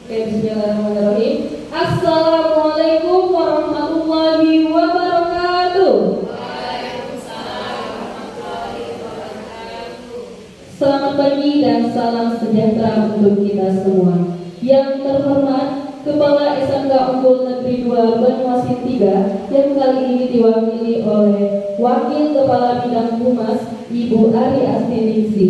Bismillahirrahmanirrahim. Assalamualaikum warahmatullahi wabarakatuh. Waalaikumsalam warahmatullahi wabarakatuh. Selamat pagi dan salam sejahtera untuk kita semua. Yang terhormat Kepala SMK Unggul Negeri 2 Banyuasin 3 yang kali ini diwakili oleh Wakil Kepala Bidang Humas Ibu Ari Astiningsi.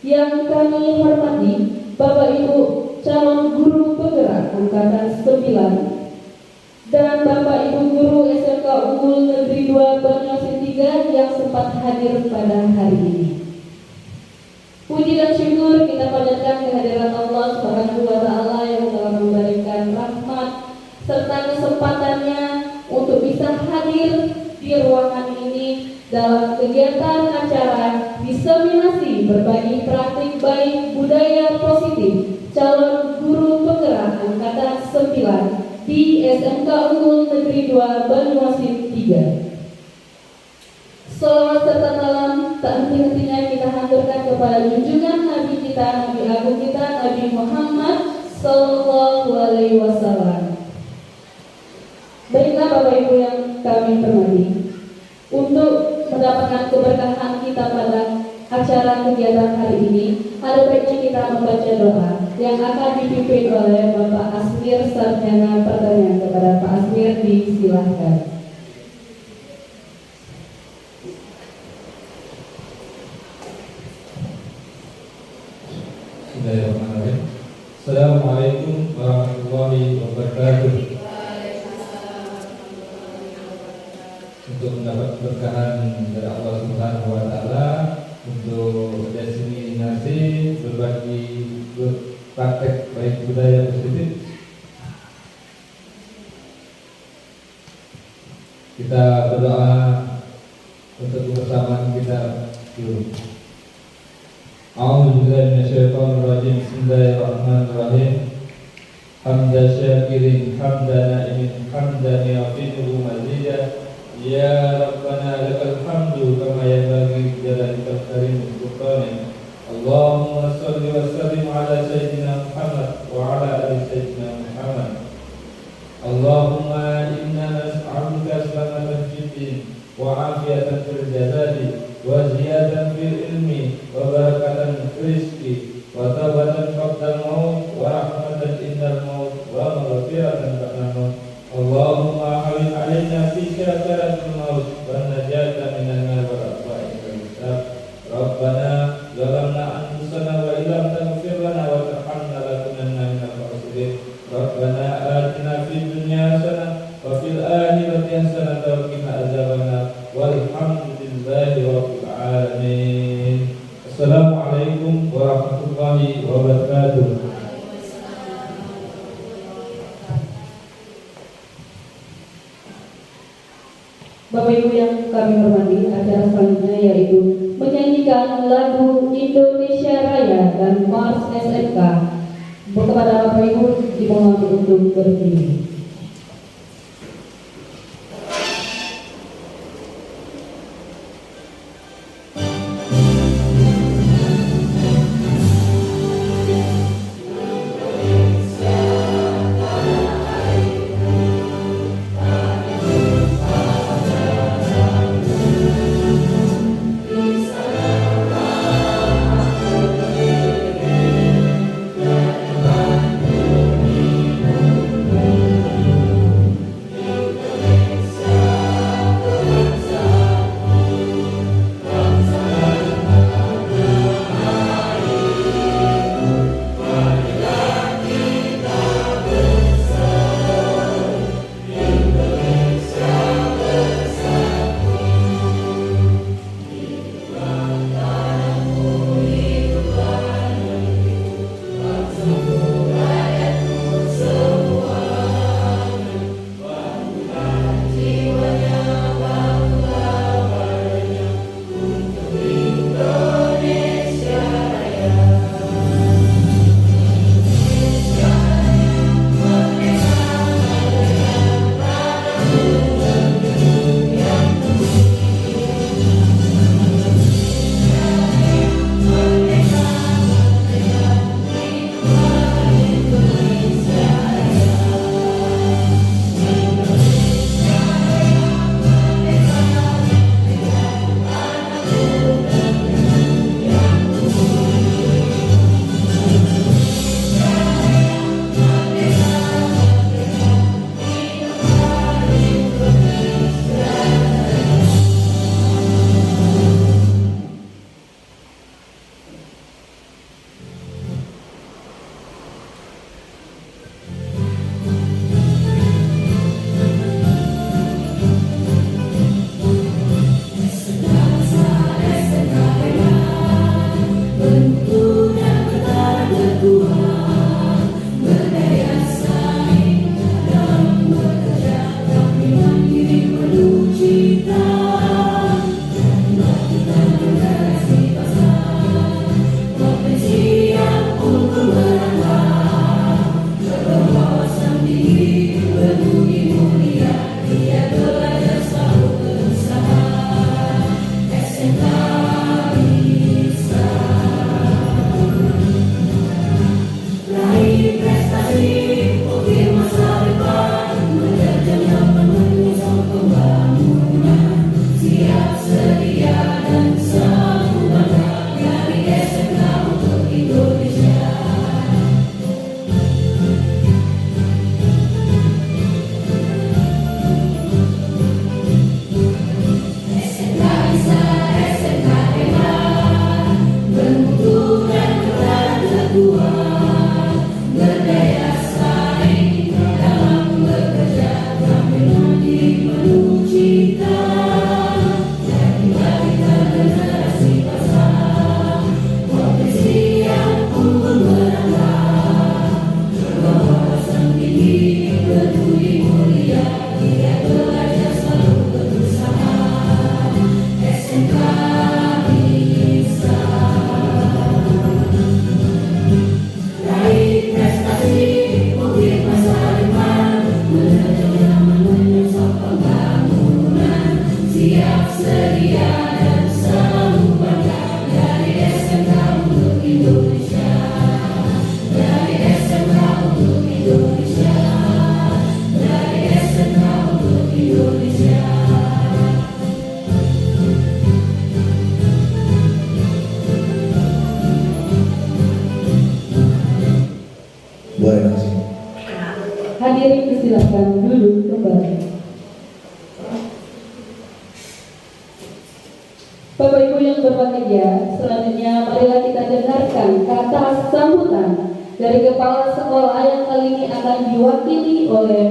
Yang kami hormati Bapak Ibu calon guru penggerak angkatan 9 dan Bapak Ibu guru SMK Unggul Negeri 2 Banyuasin 3 yang sempat hadir pada hari ini. Puji dan syukur kita panjatkan kehadiran Allah Subhanahu wa Ta'ala yang telah memberikan rahmat serta kesempatannya untuk bisa hadir di ruangan ini dalam kegiatan acara diseminasi berbagi praktik baik budaya positif calon guru penggerak angkatan 9 di SMK Unggul Negeri 2 Banyuasin 3. Salawat serta salam tak henti-hentinya kita haturkan kepada junjungan Nabi kita, Nabi Agung kita, Nabi Muhammad Sallallahu Alaihi Wasallam. Baiklah Bapak Ibu yang kami hormati, untuk mendapatkan keberkahan kita pada acara kegiatan hari ini, ada baiknya kita membaca doa yang akan dipimpin oleh Bapak Asmir Sarjana Pertanian. Kepada Pak Asmir disilahkan. Bismillahirrahmanirrahim. Assalamualaikum warahmatullahi wabarakatuh. Untuk mendapat keberkahan dari Allah Subhanahu wa Ta'ala, untuk destinasi berbagi praktek baik budaya positif, kita berdoa untuk kebersamaan kita dulu. A'udzubillahi minasyaitonirrajim. Bismillahirrahmanirrahim. Hamdan syakirin, hamdan na'imin, hamdan yafi'uhu mazidah. Ya Rabbana lakal hamdu kama yanbaghi jalalika karim sultanik. Allahumma shalli wa sallim ala sayyidina Muhammad wa ala ali sayyidina Muhammad. Allahumma inna nas'aluka salamatan fid din wa afiyatan fil jasadi wa ziyadatan fil ilmi wa barakatan fil rizqi wa tawbatan qabla al-maut wa rahmatan indal maut wa maghfiratan ba'da al-maut. Allahumma hawin alaina fi syakaratil maut wa najata minan nar wa rafa'il hisab. Rabbana zalamna anfusana wa illam taghfir lana wa tarhamna lanakunanna minal khasirin. Rabbana atina fid dunya hasanah wa fil akhirati hasanah wa qina adzabannar. Walhamdulillahi rabbil alamin. Assalamualaikum warahmatullahi wabarakatuh. Bapak Ibu yang kami hormati, acara selanjutnya yaitu menyanyikan lagu Indonesia Raya dan Mars SMK. Kepada Bapak Ibu dimohon untuk berdiri. silakan duduk kembali. Bapak Ibu yang berbahagia, selanjutnya marilah kita dengarkan kata sambutan dari Kepala Sekolah yang kali ini akan diwakili oleh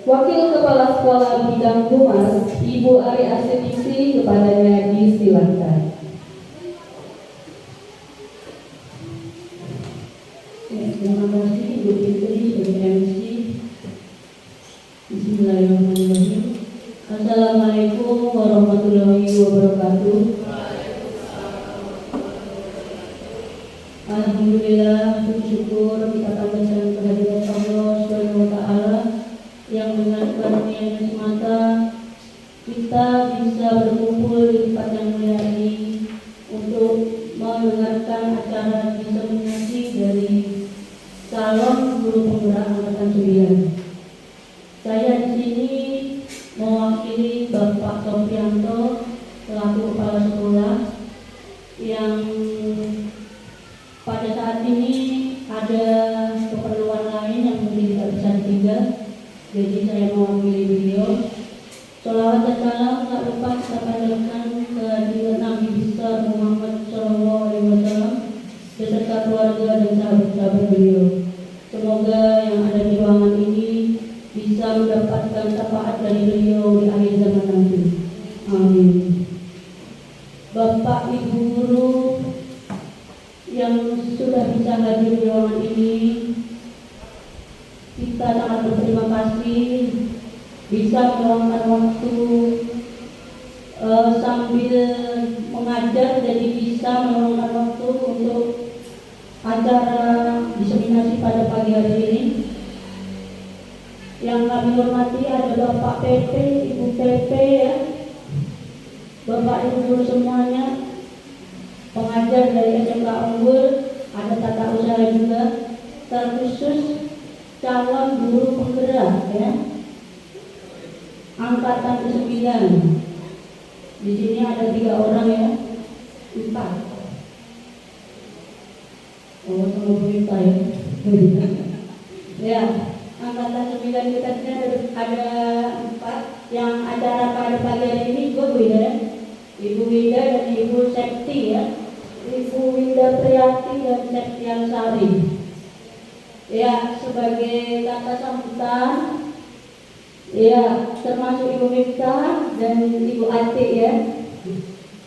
Wakil Kepala Sekolah Bidang Humas, Ibu Ari Asyidiksi. Kepadanya disilakan. Terima kasih Ibu Fitri sebagai MC. Bismillahirrahmanirrahim. Assalamualaikum warahmatullahi wabarakatuh. Alhamdulillah, bersyukur kita panjatkan kehadiran Allah Subhanahu wa Ta'ala yang dengan karunia-Nya semata kita bisa berkumpul di tempat yang mulia ini untuk mendengarkan acara diseminasi dari calon guru penggerak angkatan 9. Saya di sini mewakili Bapak Sofianto selaku kepala sekolah yang pada saat ini ada keperluan lain yang mungkin tidak bisa ditinggal, jadi saya mewakili beliau. Sholawat dan salam tak lupa kita panjatkan kehadirat Nabi besar Muhammad SAW beserta keluarga dan sahabat-sahabat beliau. Semoga yang ada di ruangan ini bisa mendapatkan syafaat dari beliau di akhir zaman nanti. Amin. Bapak Ibu guru yang sudah bisa hadir di ruangan ini, kita sangat berterima kasih bisa meluangkan waktu sambil mengajar, jadi bisa meluangkan waktu untuk acara diseminasi pada pagi hari ini. Yang kami hormati ada Bapak PP, Ibu PP ya, Bapak Ibu guru semuanya, pengajar dari SMK Unggul, ada tata usaha juga, terkhusus calon guru penggerak ya, angkatan ke-9. Di sini ada 3 orang ya, 4. Oh, sama berita ya. Ya, angkatan 9 kita sini ada 4 yang acara pada pagi hari ini juga Ibu Wida dan Ibu Septi ya, Ibu Winda Priyati dan Septian Sari. Ya, sebagai kata sambutan, ya termasuk Ibu Wita dan Ibu Ati ya.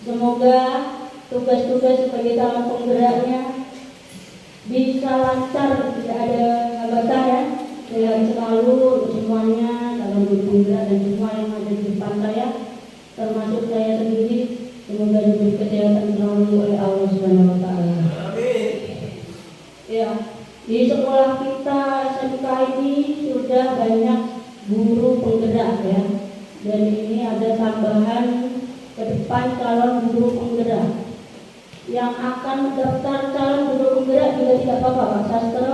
Semoga tugas-tugas sebagai calon penggeraknya bisa lancar, tidak ada hambatan ya. Sehat selalu semuanya, calon guru penggerak dan semua yang ada di depan saya, termasuk saya sendiri, semoga diberi kesehatan selalu oleh Allah Subhanahu wa Ta'ala. Amin. Ya, di sekolah kita SMK ini sudah banyak guru penggerak ya, dan ini ada tambahan ke depan calon guru penggerak yang akan mendaftar calon guru penggerak juga tidak apa-apa Pak Sastro,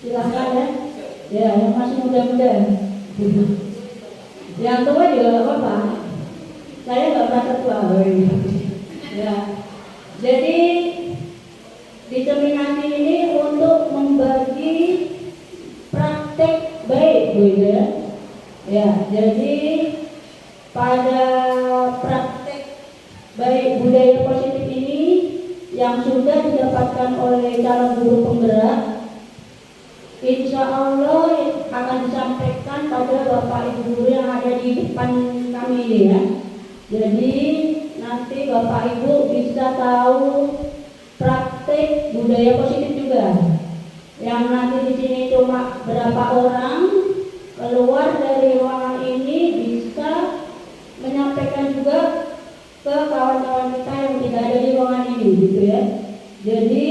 silahkan ya. Ya, yang masih muda-muda, yang tua juga nggak apa-apa. Saya nggak merasa tua. Ya, jadi diseminasi ini untuk membagi praktek baik, Bu ya. Ya, jadi pada praktek baik budaya positif ini yang sudah didapatkan oleh calon guru penggerak, insya Allah akan disampaikan pada Bapak Ibu guru yang ada di depan kami ini ya. Jadi nanti Bapak Ibu bisa tahu praktek budaya positif juga. Yang nanti di sini cuma berapa orang keluar dari ruangan ini bisa menyampaikan juga ke kawan-kawan kita yang tidak ada di ruangan ini gitu ya. Jadi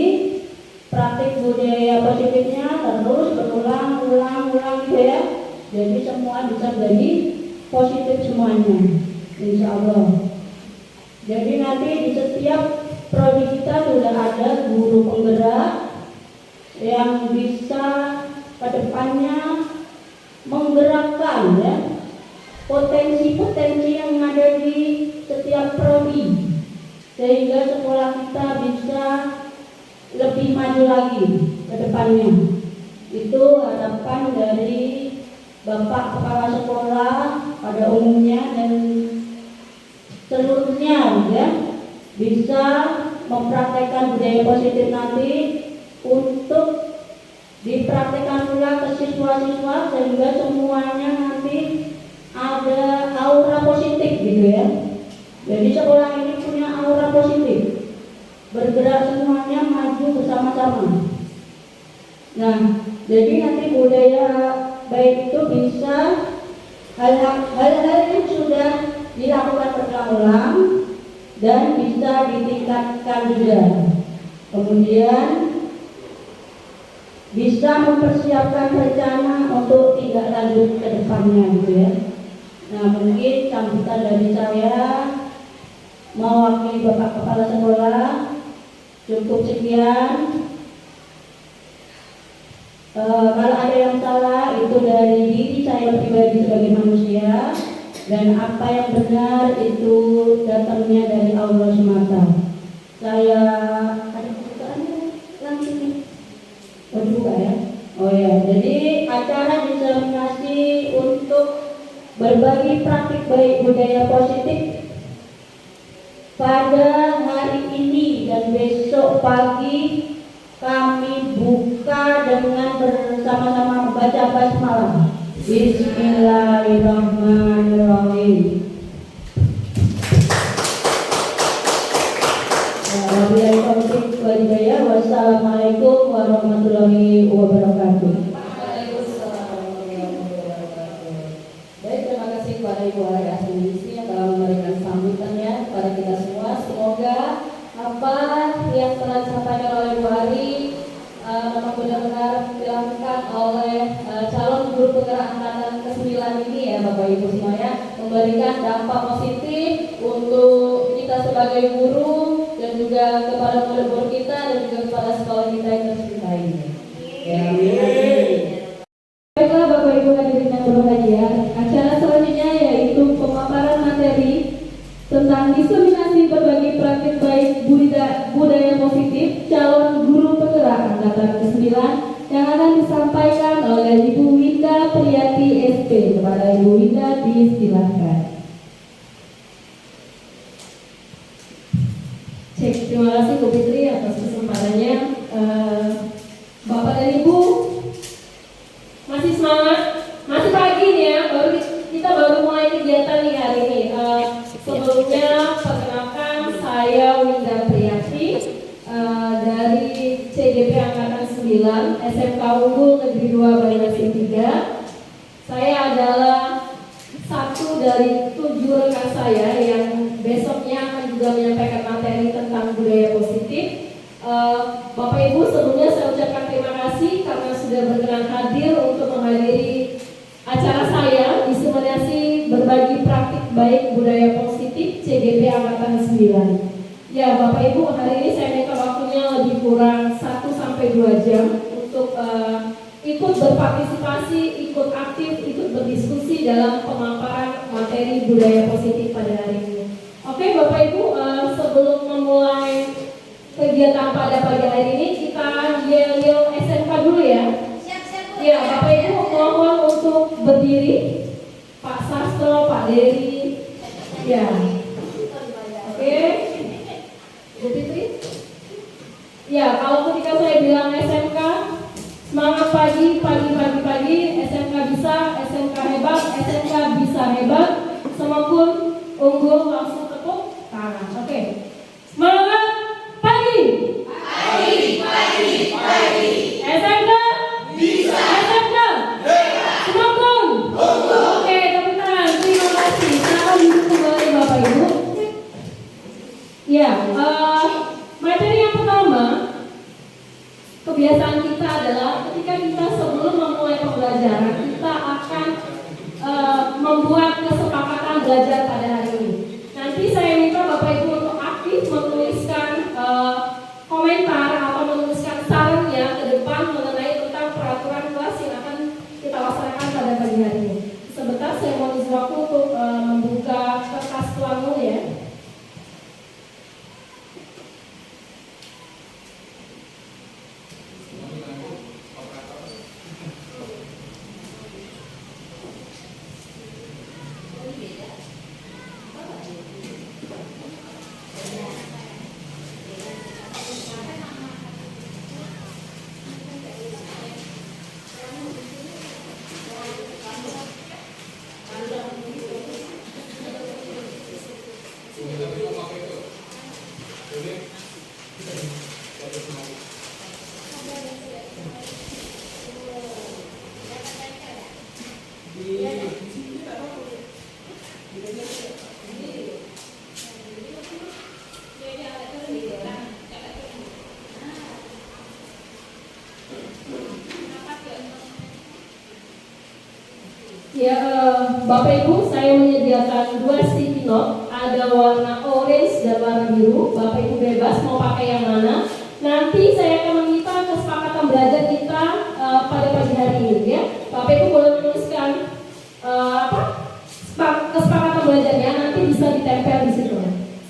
praktik budaya positifnya terus berulang-ulang gitu ya. Jadi semua bisa jadi positif semuanya, insya Allah. Jadi nanti di setiap prodi kita sudah ada guru penggerak yang bisa ke depannya menggerakkan ya potensi-potensi yang ada di setiap prodi, sehingga sekolah kita bisa lebih maju lagi ke depannya. Itu harapan dari Bapak Kepala Sekolah pada umumnya dan seluruhnya ya bisa mempraktekkan budaya positif nanti untuk dipraktekkan pula ke siswa-siswa sehingga semuanya nanti ada aura positif gitu ya. Jadi sekolah ini punya aura positif, bergerak semuanya maju bersama-sama. Nah, jadi nanti budaya baik itu bisa hal-hal yang sudah dilakukan berulang-ulang dan bisa ditingkatkan juga. Kemudian bisa mempersiapkan rencana untuk tindak lanjut ke depannya gitu ya. Nah, mungkin sambutan dari saya mewakili Bapak Kepala Sekolah cukup sekian. Kalau ada yang salah itu dari diri saya pribadi sebagai manusia, dan apa yang benar itu datangnya dari Allah semata. Saya ada pembukaannya langsung nih. Oh dibuka ya? Oh ya, jadi acara diseminasi untuk berbagi praktik baik budaya positif pada hari ini dan besok pagi kami buka dengan bersama-sama membaca basmalah. Bismillahirrahmanirrahim. Wassalamualaikum warahmatullahi wabarakatuh. Baik, terima kasih kepada Ibu Arya Asmisi yang telah memberikan sambutannya kepada kita semua. Semoga apa yang telah disampaikan oleh Bu Ari memang benar-benar dilakukan oleh calon guru penggerak angkatan ke-9 ini ya Bapak Ibu semuanya, memberikan dampak positif untuk kita sebagai guru dan juga kepada murid-murid kita dan juga kepada sekolah kita yang tercinta ini. Ya, baiklah Bapak Ibu hadirin yang berbahagia, acara selanjutnya yaitu pemaparan materi tentang diseminasi berbagai praktik baik budaya positif calon guru penggerak angkatan ke-9 yang akan disampaikan oleh Ibu Winda Priyati SP. Kepada Ibu Winda disilahkan. Cek, terima kasih Bu Fitri atas kesempatannya. Bapak dan Ibu masih semangat, masih pagi nih ya, kita baru mulai kegiatan nih hari ini. Sebelumnya perkenalkan saya Winda Priyati dari CGP Angkatan 9 SMK Unggul Negeri 2 Banyuasin 3. Saya adalah satu dari 7 rekan saya yang besoknya akan juga menyampaikan materi tentang budaya positif. Bapak Ibu sebelumnya saya ucapkan terima kasih karena sudah berkenan hadir untuk menghadiri acara saya diseminasi berbagi praktik baik budaya positif CGP Angkatan 9. Ya Bapak Ibu, hari ini saya minta waktunya lebih kurang 1-2 jam untuk ikut berpartisipasi, ikut aktif, ikut berdiskusi dalam pemaparan materi budaya positif pada hari ini. Oke Bapak Ibu, sebelum memulai kegiatan pada pagi hari ini kita yel-yel SMK dulu ya. Ya Bapak Ibu mohon untuk berdiri. Pak Sastro, Pak Dery. Ya. Oke. Bu Fitri. Ya, kalau ketika saya bilang SMK, semangat pagi, SMK bisa, SMK hebat, SMK bisa hebat, semakin unggul langsung tepuk tangan. Oke. Semangat pagi. SMK bisa. SMK semakin unggul. Oke, tepuk tangan. Terima kasih. Silakan duduk kembali Bapak Ibu. Ya, materi yang pertama, kebiasaan kita adalah ketika kita sebelum memulai pembelajaran, kita akan membuat kesepakatan belajar pada hari ini. Nanti saya minta Bapak Ibu untuk aktif menuliskan komentar atau menuliskan sarannya ke depan mengenai tentang peraturan kelas yang akan kita laksanakan pada pagi hari ini. Sebentar saya mau isi waktu untuk membuka kertas pelangu ya. Ya, Bapak Ibu, saya menyediakan 2 sticky note, ada warna orange dan warna biru. Bapak Ibu bebas mau pakai yang mana. Nanti saya akan meminta kesepakatan belajar kita pada pagi hari ini, ya. Bapak Ibu boleh menuliskan kesepakatan belajarnya, nanti bisa ditempel di situ.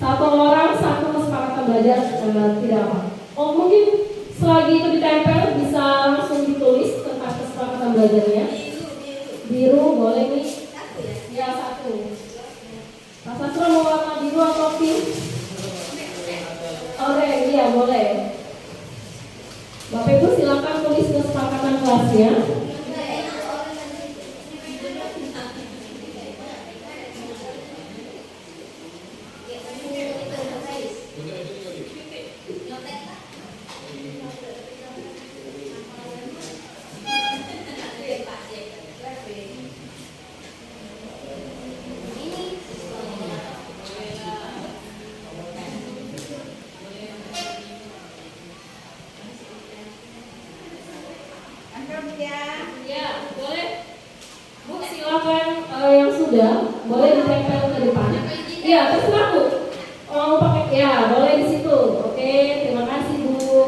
Satu orang satu kesepakatan belajar, tidak apa. Oh, mungkin selagi itu ditempel bisa langsung ditulis tentang kesepakatan belajarnya. Biru boleh nih. Ya, 1. Pak Sastra mau warna biru atau pink? Orange, iya boleh. Bapak Ibu silakan tulis kesepakatan kelasnya. Ya, boleh. Bu, silakan yang sudah boleh ditempel ke depan. Iya, terserah Bu. Mau pakai ya, boleh di situ. Oke, terima kasih Bu.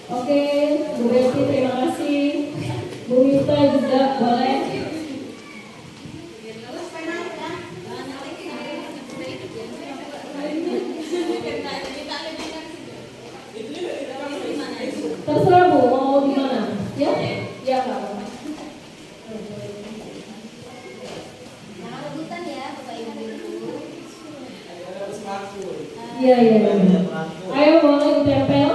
Oke, Bu Betty terima kasih. Bu Mita juga boleh. Terserah Bu, mau di mana? Ya? Ya, Kak. Jangan rebutan ya, Bapak Ibu. Iya. Ayo boleh ditempel.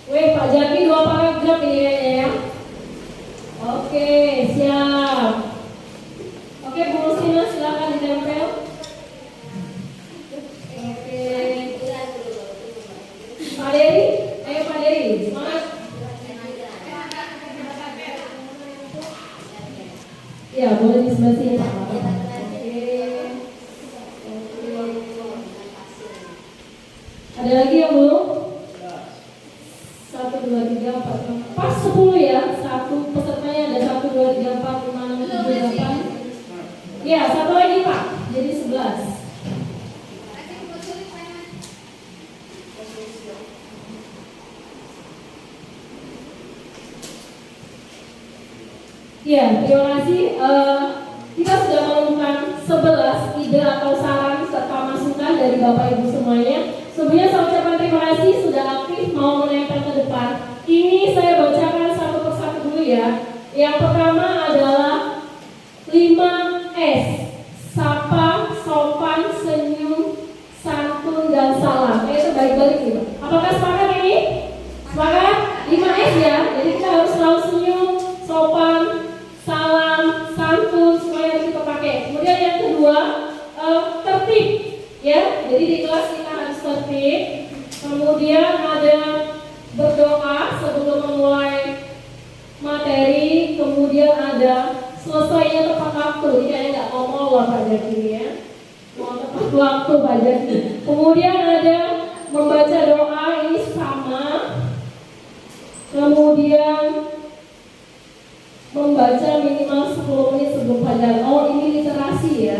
Weh, Pak Jaki 2 paragraf ini kayaknya ya. Oke, siap. Oke, Bu Rusina silakan ditempel. Oke. Pak Dery, ayo Pak Dery, semangat. Ya, boleh di sebelah sini Pak. Oke. Ada lagi yang belum? 1, 2, 3, 4, 5. Pas 10 ya. Satu pesertanya ada 1, 2, 3, 4, 5, 6, 7, 8. Ya, satu lagi Pak. Jadi 11. Ya, terima kasih. Kita sudah menemukan 11 ide atau saran serta masukan dari Bapak Ibu semuanya. Sebelumnya saya ucapkan terima kasih sudah aktif mau menempel ke depan. Ini saya bacakan satu persatu dulu ya. Yang pertama adalah 5S. Sapa, sopan, senyum, santun, dan salam. Itu balik-balik nih Pak. Apakah sepakat ini? Sepakat? 5S ya. Jadi kita harus selalu senyum, sopan, salam, santun, semuanya harus kita pakai. Kemudian yang kedua, tertib ya. Jadi di kelas kita harus tertib. Kemudian ada berdoa sebelum memulai materi. Kemudian ada selesainya tepat waktu. Jadi kayaknya nggak ngomong loh Pak Jaki ya. Mau tepat waktu Pak Jaki. Kemudian ada membaca doa, ini sama. Kemudian membaca minimal 10 menit sebelum pelajaran. Oh, ini literasi ya.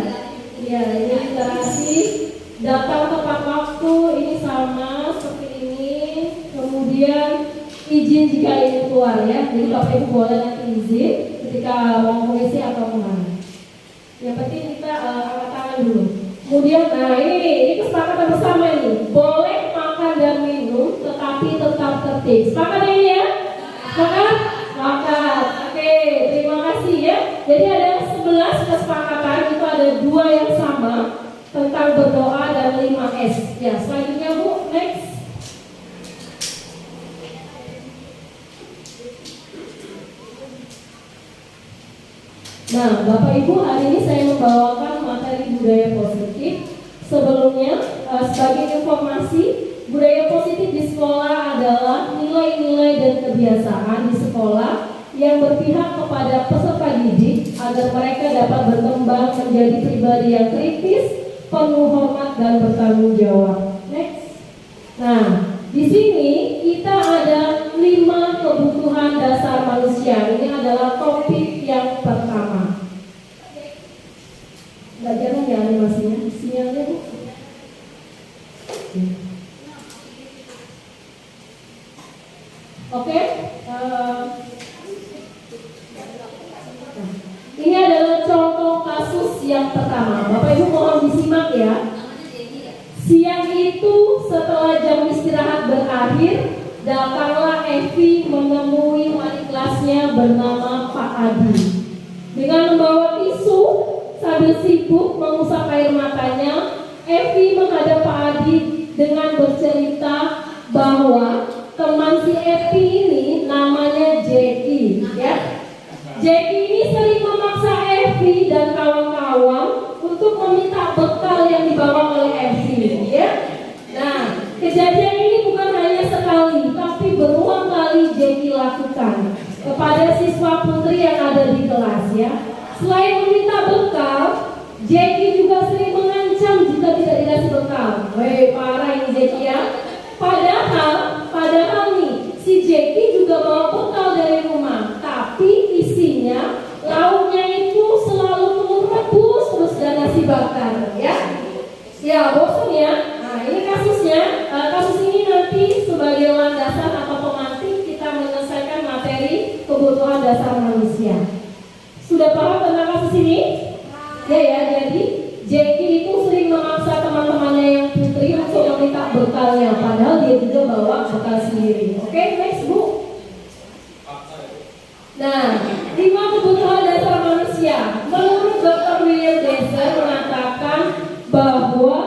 Ya, ini literasi. Datang tepat waktu, ini sama seperti ini. Kemudian izin jika ingin keluar ya. Jadi Bapak Ibu boleh nanti izin ketika mau mengisi atau kemana. Yang penting kita angkat tangan dulu. Kemudian, nah ini kesepakatan bersama ini. Boleh makan dan minum, tetapi tetap tertib. Sepakat ini ya? Sepakat? Sepakat. Oke, terima kasih ya. Jadi ada 11 kesepakatan, itu ada 2 yang sama tentang berdoa dan 5S. Ya, selanjutnya Bu, next. Nah, Bapak Ibu, hari ini saya membawakan materi budaya positif. Sebelumnya, sebagai informasi, budaya positif di sekolah adalah nilai-nilai dan kebiasaan di sekolah yang berpihak kepada peserta didik agar mereka dapat berkembang menjadi pribadi yang kritis, penuh hormat dan bertanggung jawab. Next. Nah, di sini kita ada 5 kebutuhan dasar manusia. Ini adalah topik yang pertama. Nggak jalan ya animasinya, sinyalnya Bu. Oke. Ini adalah contoh kasus yang pertama. Bapak Ibu mohon disimak ya. Siang itu setelah jam istirahat berakhir, datanglah Evi menemui wali kelasnya bernama Pak Adi. Dengan membawa tisu sambil sibuk mengusap air matanya, Evi menghadap Pak Adi dengan bercerita bahwa teman si Evi ini namanya Jackie, ya. Jackie ini sering memaksa Evi dan kawan-kawan untuk meminta bekal yang dibawa oleh Evi, ya. Nah, kejadian ini bukan hanya sekali, tapi berulang kali Jackie lakukan kepada siswa putri yang ada di kelas, ya. Selain meminta bekal, Jackie juga sering mengancam jika tidak dikasih bekal. Weh, parah ini Jackie ya. Padahal nih, si Jackie juga bawa bekal dari rumah, tapi isinya lauknya itu selalu telur rebus terus dan nasi bakar, ya. Ya, bosan ya. Nah, ini kasusnya. Kasus ini nanti sebagai landasan atau pemantik kita menyelesaikan materi kebutuhan dasar manusia. Sudah paham tentang kasus ini? Ya, jadi Jackie itu sering memaksa teman-temannya yang putri untuk meminta bekalnya, padahal dia juga bawa bekal sendiri. Oke, next Bu. Nah, 5 kebutuhan dasar manusia. Menurut Dr. William Deser mengatakan bahwa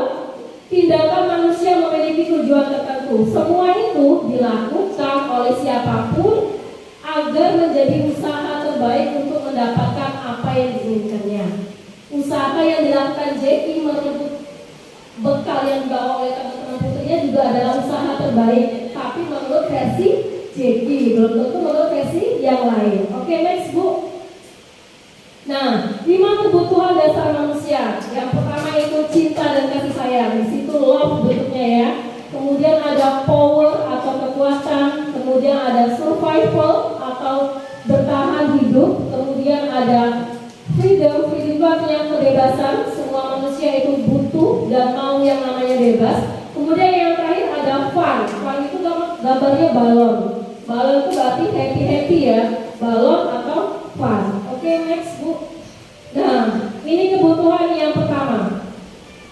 tindakan manusia memiliki tujuan tertentu. Semua itu dilakukan oleh siapapun agar menjadi usaha terbaik untuk mendapatkan apa yang diinginkannya. Usaha yang dilakukan Jackie merebut bekal yang dibawa oleh teman-teman putrinya juga adalah usaha terbaik, tapi menurut versi Jackie, belum tentu menurut versi yang lain. Oke, next Bu. Nah, 5 kebutuhan dasar manusia. Yang pertama itu cinta dan kasih sayang. Di situ love bentuknya ya. Kemudian ada power atau kekuatan. Kemudian ada survival atau bertahan hidup. Kemudian ada freedom itu artinya kebebasan. Semua manusia itu butuh dan mau yang namanya bebas. Kemudian yang terakhir ada fun. Fun itu gambarnya balon. Balon itu berarti happy ya. Balon atau fun. Oke, next Bu. Nah, ini kebutuhan yang pertama.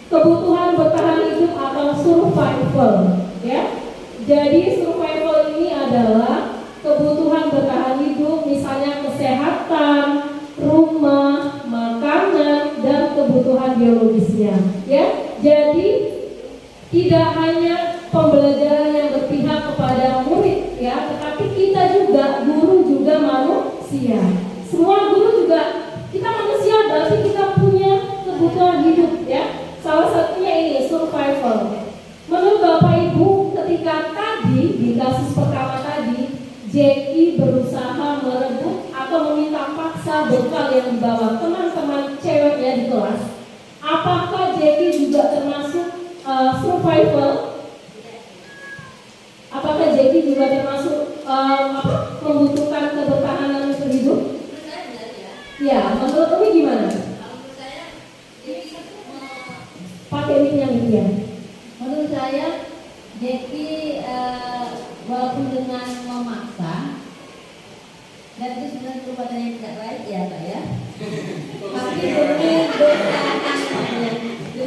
Kebutuhan bertahan hidup atau survival, ya. Jadi survival ini adalah kebutuhan bertahan hidup, misalnya kesehatan, rumah, makanan, dan kebutuhan biologisnya, ya. Jadi tidak hanya pembelajaran yang berpihak kepada murid, ya, tetapi kita juga, guru juga manusia. Semua guru juga, kita manusia berarti kita punya kebutuhan hidup, ya. Salah satunya ini survival. Menurut Bapak Ibu, ketika tadi di kasus pertama tadi, Jackie berusaha merebut atau meminta paksa bekal yang dibawa teman-teman ceweknya di kelas. Apakah Jackie juga termasuk survival? Apakah Jackie juga termasuk membutuhkan kebertahanan untuk hidup? Ya, menurut Umi gimana? Pakai mic yang itu ya. Menurut saya, Jackie walaupun dengan memaksa, dan itu sebenarnya perbuatan yang tidak baik ya Pak ya. Tapi demi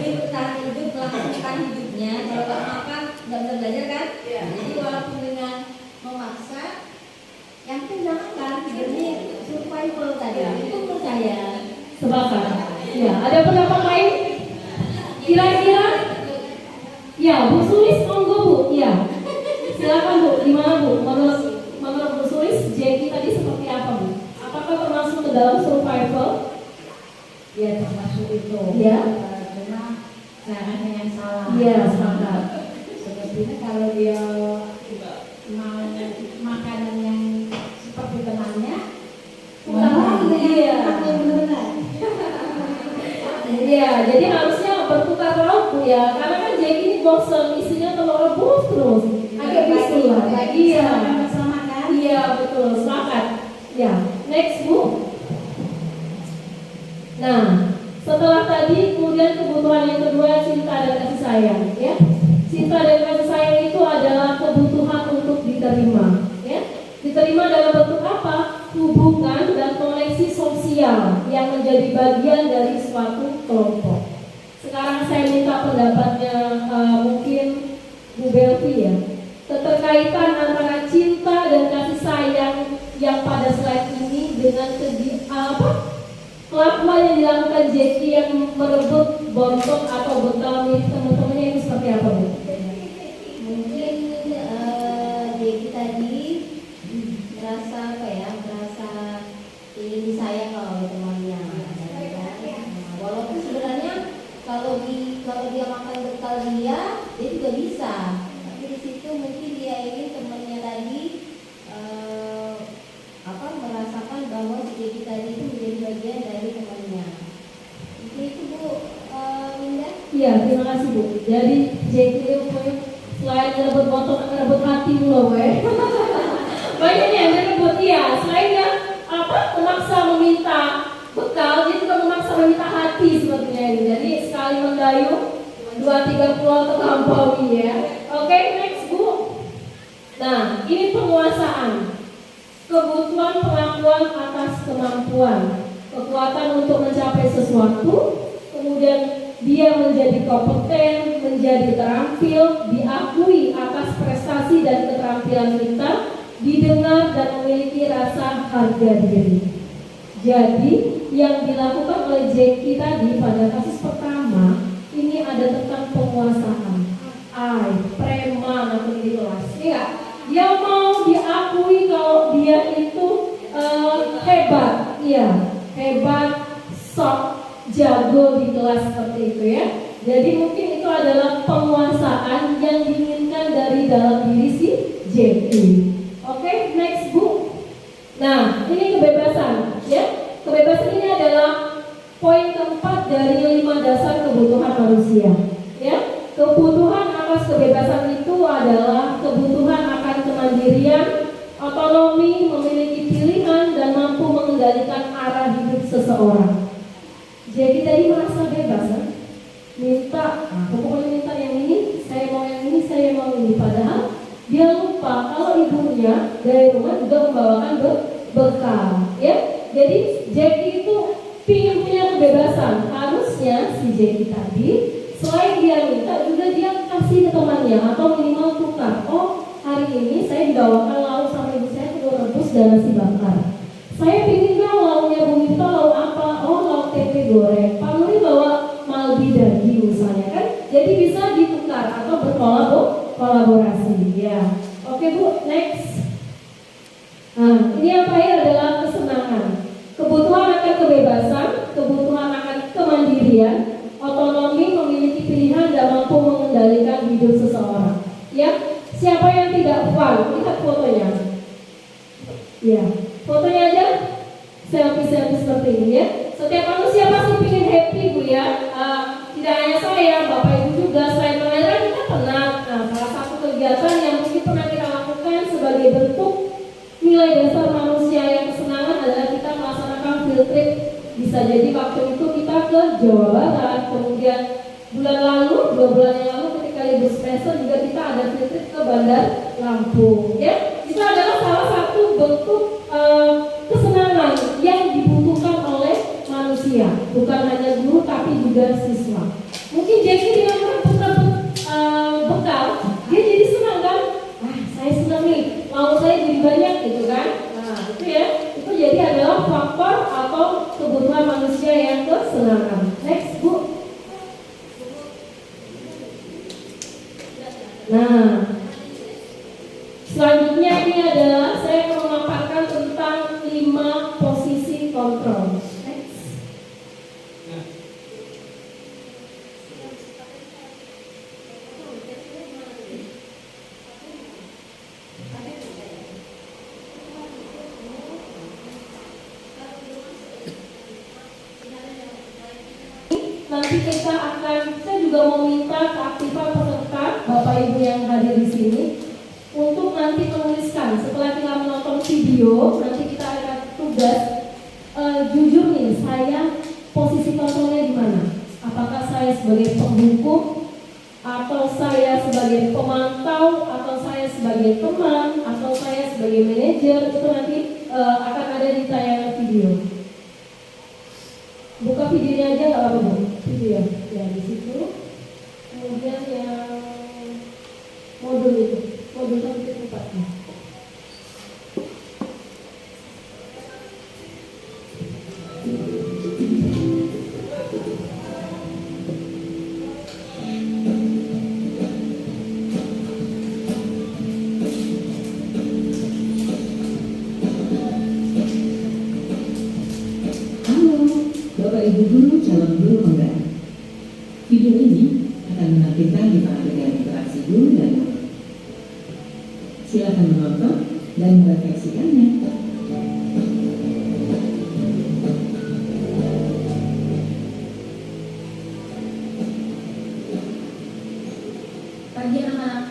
bertahan hidup, melakukan hidupnya. Kalau nggak makan, nggak bisa belajar kan? Jadi walaupun dengan memaksa, yang penting makan demi survival tadi. Itu menurut saya. Sepakat. Ya, ada pendapat lain? Kira-kira? Ya, Bu Sulis monggo Bu. Ya. Silakan Bu. Gimana Bu? Menurut Bu Sulis, Jackie tadi seperti apa Bu? Apakah termasuk ke dalam survival? Ya, termasuk itu. Ya. Cuma caranya yang salah. Iya, sepakat. Sebetulnya kalau dia mau makanan yang seperti temannya, Iya. benar. Iya, jadi harusnya bertukar ya, karena kan Jackie ini bosan, isinya telur rebus terus, agak bisul lah. Iya, bersama kan? iya betul, sepakat. Ya, next Bu. Nah, setelah tadi kemudian kebutuhan yang kedua cinta dan kasih sayang, ya. Cinta dan kasih sayang itu adalah kebutuhan untuk diterima, ya. Diterima dalam bentuk apa? Hubungan dan koneksi sosial yang menjadi bagian dari suatu kelompok. Sekarang saya minta pendapatnya mungkin Bu Belvi ya. Keterkaitan antara cinta dan kasih sayang yang pada slide ini dengan kelakuan yang dilakukan Jackie yang merebut bontot atau bekal milik teman-temannya itu seperti apa Bu? Mungkin Jackie tadi merasa ingin disayang oleh temannya. Nah, walaupun sebenarnya kalau dia makan bekal dia juga bisa. Tapi di situ mungkin dia ingin temannya tadi merasakan bahwa si Jackie tadi itu menjadi bagian dari temannya. Itu Bu Linda. Iya, terima kasih Bu. Jadi Jackie itu selain merebut bontot, merebut hati loh, weh. Banyak yang merebut, iya. Selain dia memaksa meminta bekal, dia juga memaksa meminta hati sepertinya ini. Jadi sekali mendayung, 2-3 pulau terlampaui ya. Oke, next Bu. Nah, ini penguasaan. Kebutuhan pengakuan atas kemampuan, kekuatan untuk mencapai sesuatu, kemudian dia menjadi kompeten, menjadi terampil, diakui atas prestasi dan keterampilan kita, didengar dan memiliki rasa harga diri. Jadi yang dilakukan oleh Jackie tadi pada kasus pertama ini ada tentang penguasaan, preman atau di kelas, ya. Dia mau diakui kalau dia itu hebat, iya, hebat, sok, jago di kelas seperti itu ya. Jadi mungkin itu adalah penguasaan yang diinginkan dari dalam diri si Jackie. Oke, next Bu. Nah, ini kebebasan, ya. Kebebasan ini adalah poin keempat dari 5 dasar kebutuhan manusia, ya. Kebutuhan atas kebebasan itu adalah kebutuhan akan kemandirian, otonomi, memiliki pilihan dan mampu mengendalikan arah hidup seseorang. Jadi tadi merasa bebas, kan? Minta, pokoknya minta yang ini, saya mau yang ini, saya mau ini. Padahal dia lupa kalau ibunya dari rumah juga membawakan bekal, ya. Jadi Jackie itu ingin punya kebebasan. Harusnya si Jackie tadi selain dia minta juga dia kasih ke temannya atau minimal tukar. Oh, hari ini saya dibawakan lauk sama ibu saya telur rebus dan nasi bakar. Saya pingin dong lauknya Bu Minta lauk apa? Oh, lauk tempe goreng. Pak Nuri bawa malbi daging misalnya kan. Jadi bisa ditukar atau berkolaborasi. Ya. Oke Bu, next. Nah, ini yang terakhir adalah kesenangan. Kebutuhan akan kebebasan, kebutuhan akan kemandirian, otonomi, memiliki pilihan dan mampu mengendalikan hidup seseorang. Ya, siapa yang tidak fun? Lihat fotonya. Ya, fotonya aja selfie seperti ini ya. Setiap manusia pasti ingin happy Bu ya. Tidak hanya saya, Bapak Ibu juga. Selain mengajar kita penat. Nah, salah satu kegiatan yang mungkin pernah kita lakukan sebagai bentuk nilai dasar manusia yang kesenangan adalah kita melaksanakan field trip. Bisa jadi waktu itu kita ke Jawa Barat, kemudian bulan lalu, 2 bulan yang lalu ketika libur semester juga kita ada field trip ke Bandar Lampung. Ya, itu adalah salah satu bentuk kesenangan yang dibutuhkan oleh manusia, bukan hanya guru tapi juga siswa. Mungkin Jackie dengan merebut bekal, dia jadi senang kan? Saya senang nih, lauk saya jadi banyak gitu kan? Nah, itu ya, itu jadi adalah faktor atau kebutuhan manusia yang kesenangan. Next Bu. Nah, selanjutnya ini adalah saya akan memaparkan tentang 5 posisi kontrol. Next. Nanti kita akan, saya juga mau minta meminta keaktifan peserta Bapak Ibu yang hadir di sini untuk nanti menuliskan setelah kita menonton video, nanti kita akan tugas jujur nih, saya posisi kontrolnya di mana? Apakah saya sebagai penghukum, atau saya sebagai pemantau, atau saya sebagai teman, atau saya sebagai manajer? Itu nanti akan ada di tayangan video. Buka videonya aja nggak apa-apa, Bu? Video ya di situ. Kemudian yang modul itu, modul 1.4. Bapak Ibu Guru calon guru penggerak. Video ini akan menampilkan 5 adegan interaksi guru dan murid. Silakan menonton dan merefleksikannya. Pagi anak,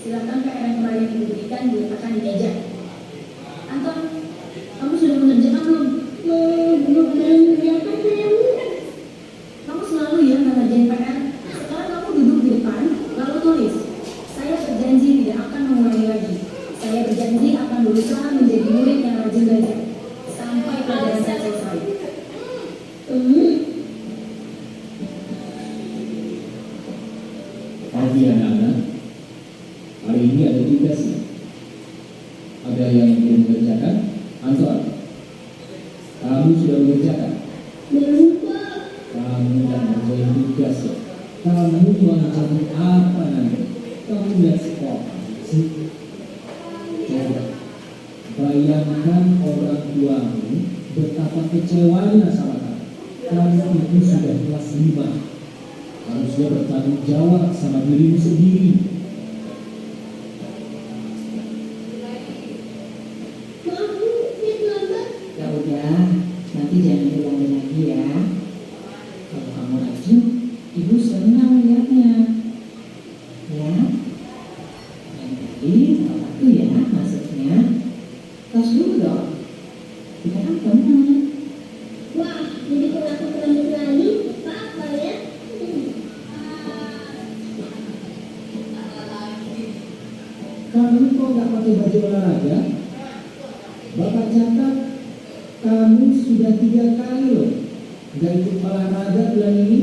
silakan PR yang kemarin ibu berikan diletakkan di meja. Anton, kamu sudah mengerjakan belum? Belum mengerjakan saya. Kamu selalu ya mengerjain PR. Sekarang kamu duduk di depan, lalu tulis. Saya berjanji tidak akan mengulangi lagi. Saya berjanji akan berusaha menjadi murid yang rajin belajar sampai pelajaran saya selesai. Pagi anak-anak, hari ini ada tugas nih. Ada yang belum mengerjakan? Anton, kamu sudah mengerjakan? Belum, Pak. Kamu tidak mengerjakan tugas ya? Kamu mau jadi apa nanti? Kamu lihat sekolah sih? Coba bayangkan orang tuamu betapa kecewanya sama kamu. Kamu itu sudah kelas 5. Harusnya bertanggung jawab sama dirimu sendiri. Maaf, Bu, saya terlambat. Ya udah, nanti jangan diulangi lagi ya. Kalau kamu rajin, ibu senang lihatnya. Ya, yang tadi waktu ya masuknya. Tos dulu dong. Sekarang kamu. Wah, jadi kalau aku terlambat lagi, apa ya? Kamu kok nggak pakai baju olahraga? Bapak catat kamu sudah 3 kali loh nggak ikut olahraga bulan ini.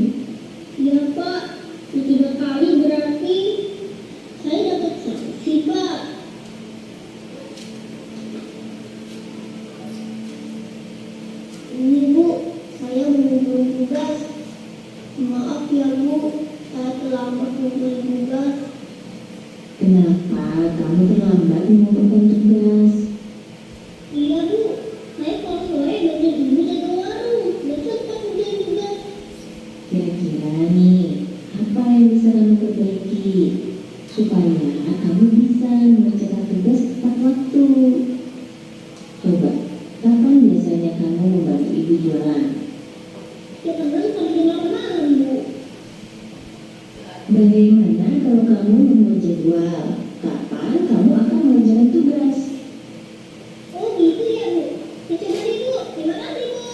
Iya, Pak. 3 kali berarti saya dapat sanksi, Pak. Ini, Bu, saya mengumpul tugas. Maaf ya, Bu, saya terlambat mengumpul tugas. Kenapa kamu terlambat mengumpulkan tugas? Iya, Bu, saya kalau sore belajar dulu jaga warung. Besok pas ujian tugas. Kira-kira nih, apa yang bisa kamu perbaiki supaya kamu bisa mengerjakan tugas tepat waktu? Coba, kapan biasanya kamu membantu ibu jualan? Ya kadang sampai jam 8 malam, Bu. Bagaimana kalau kamu membuat jadwal? Kapan kamu akan mengerjakan tugas? Oh gitu ya, Bu. Saya coba deh, Bu. Terima kasih, Bu.